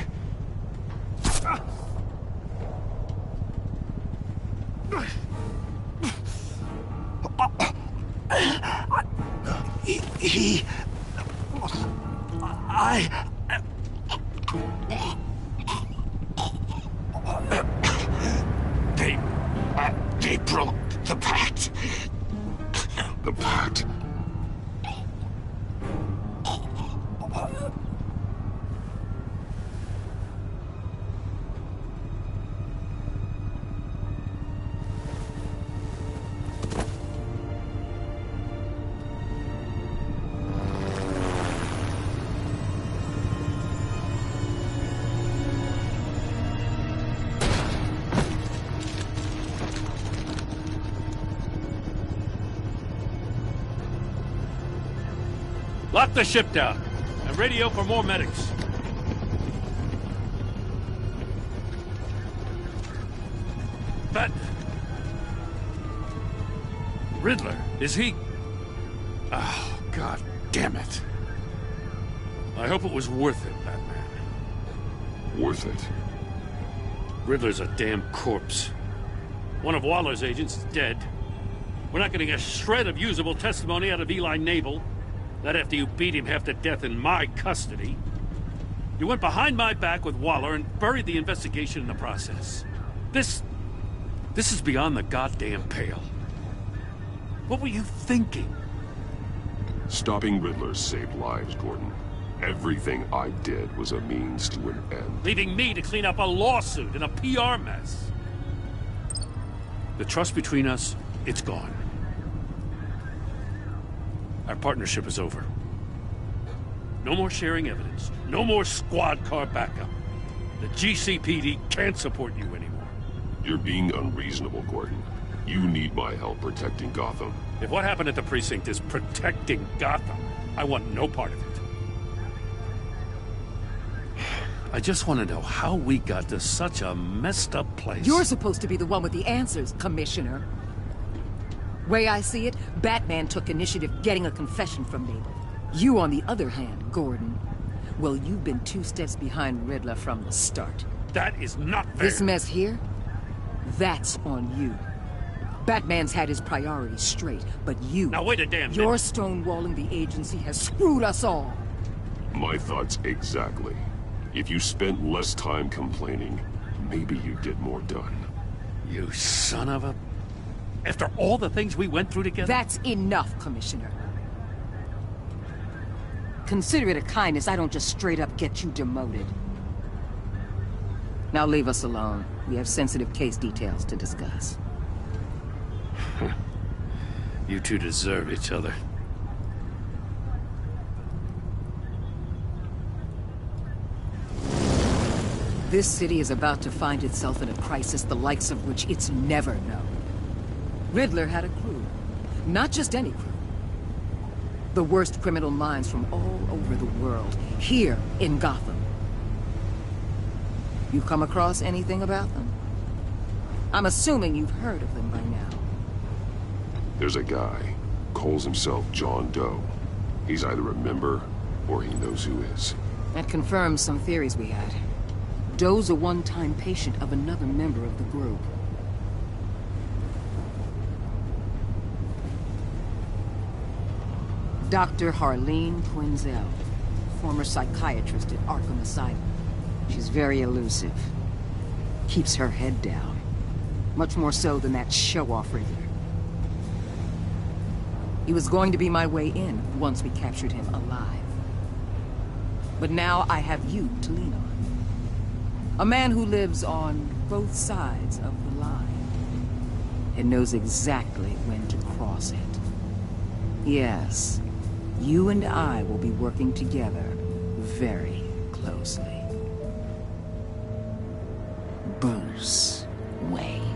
The pot. Lock the ship down, and radio for more medics. But... Riddler, is he... Oh, God damn it. I hope it was worth it, Batman. Worth it? Riddler's a damn corpse. One of Waller's agents is dead. We're not getting a shred of usable testimony out of Eli Nabel. Not after you beat him half to death in my custody. You went behind my back with Waller and buried the investigation in the process. This is beyond the goddamn pale. What were you thinking? Stopping Riddler saved lives, Gordon. Everything I did was a means to an end. Leaving me to clean up a lawsuit and a PR mess. The trust between us, it's gone. Our partnership is over. No more sharing evidence. No more squad car backup. The GCPD can't support you anymore. You're being unreasonable, Gordon. You need my help protecting Gotham. If what happened at the precinct is protecting Gotham, I want no part of it. I just want to know how we got to such a messed up place. You're supposed to be the one with the answers, Commissioner. Way I see it, Batman took initiative getting a confession from Nabel. You, on the other hand, Gordon, well, you've been 2 steps behind Riddler from the start. That is not fair. This mess here, that's on you. Batman's had his priorities straight, but you... Now wait a damn minute. Your stonewalling the agency has screwed us all. My thoughts exactly. If you spent less time complaining, maybe you'd get more done. You son of a... After all the things we went through together? That's enough, Commissioner. Consider it a kindness I don't just straight up get you demoted. Now leave us alone. We have sensitive case details to discuss. You two deserve each other. This city is about to find itself in a crisis the likes of which it's never known. Riddler had a crew. Not just any crew. The worst criminal minds from all over the world, here in Gotham. You come across anything about them? I'm assuming you've heard of them by now. There's a guy, calls himself John Doe. He's either a member, or he knows who is. That confirms some theories we had. Doe's a one-time patient of another member of the group. Dr. Harleen Quinzel, former psychiatrist at Arkham Asylum. She's very elusive. Keeps her head down. Much more so than that show-off Riddler. He was going to be my way in once we captured him alive. But now I have you to lean on. A man who lives on both sides of the line. And knows exactly when to cross it. Yes. You and I will be working together very closely. Bruce Wayne.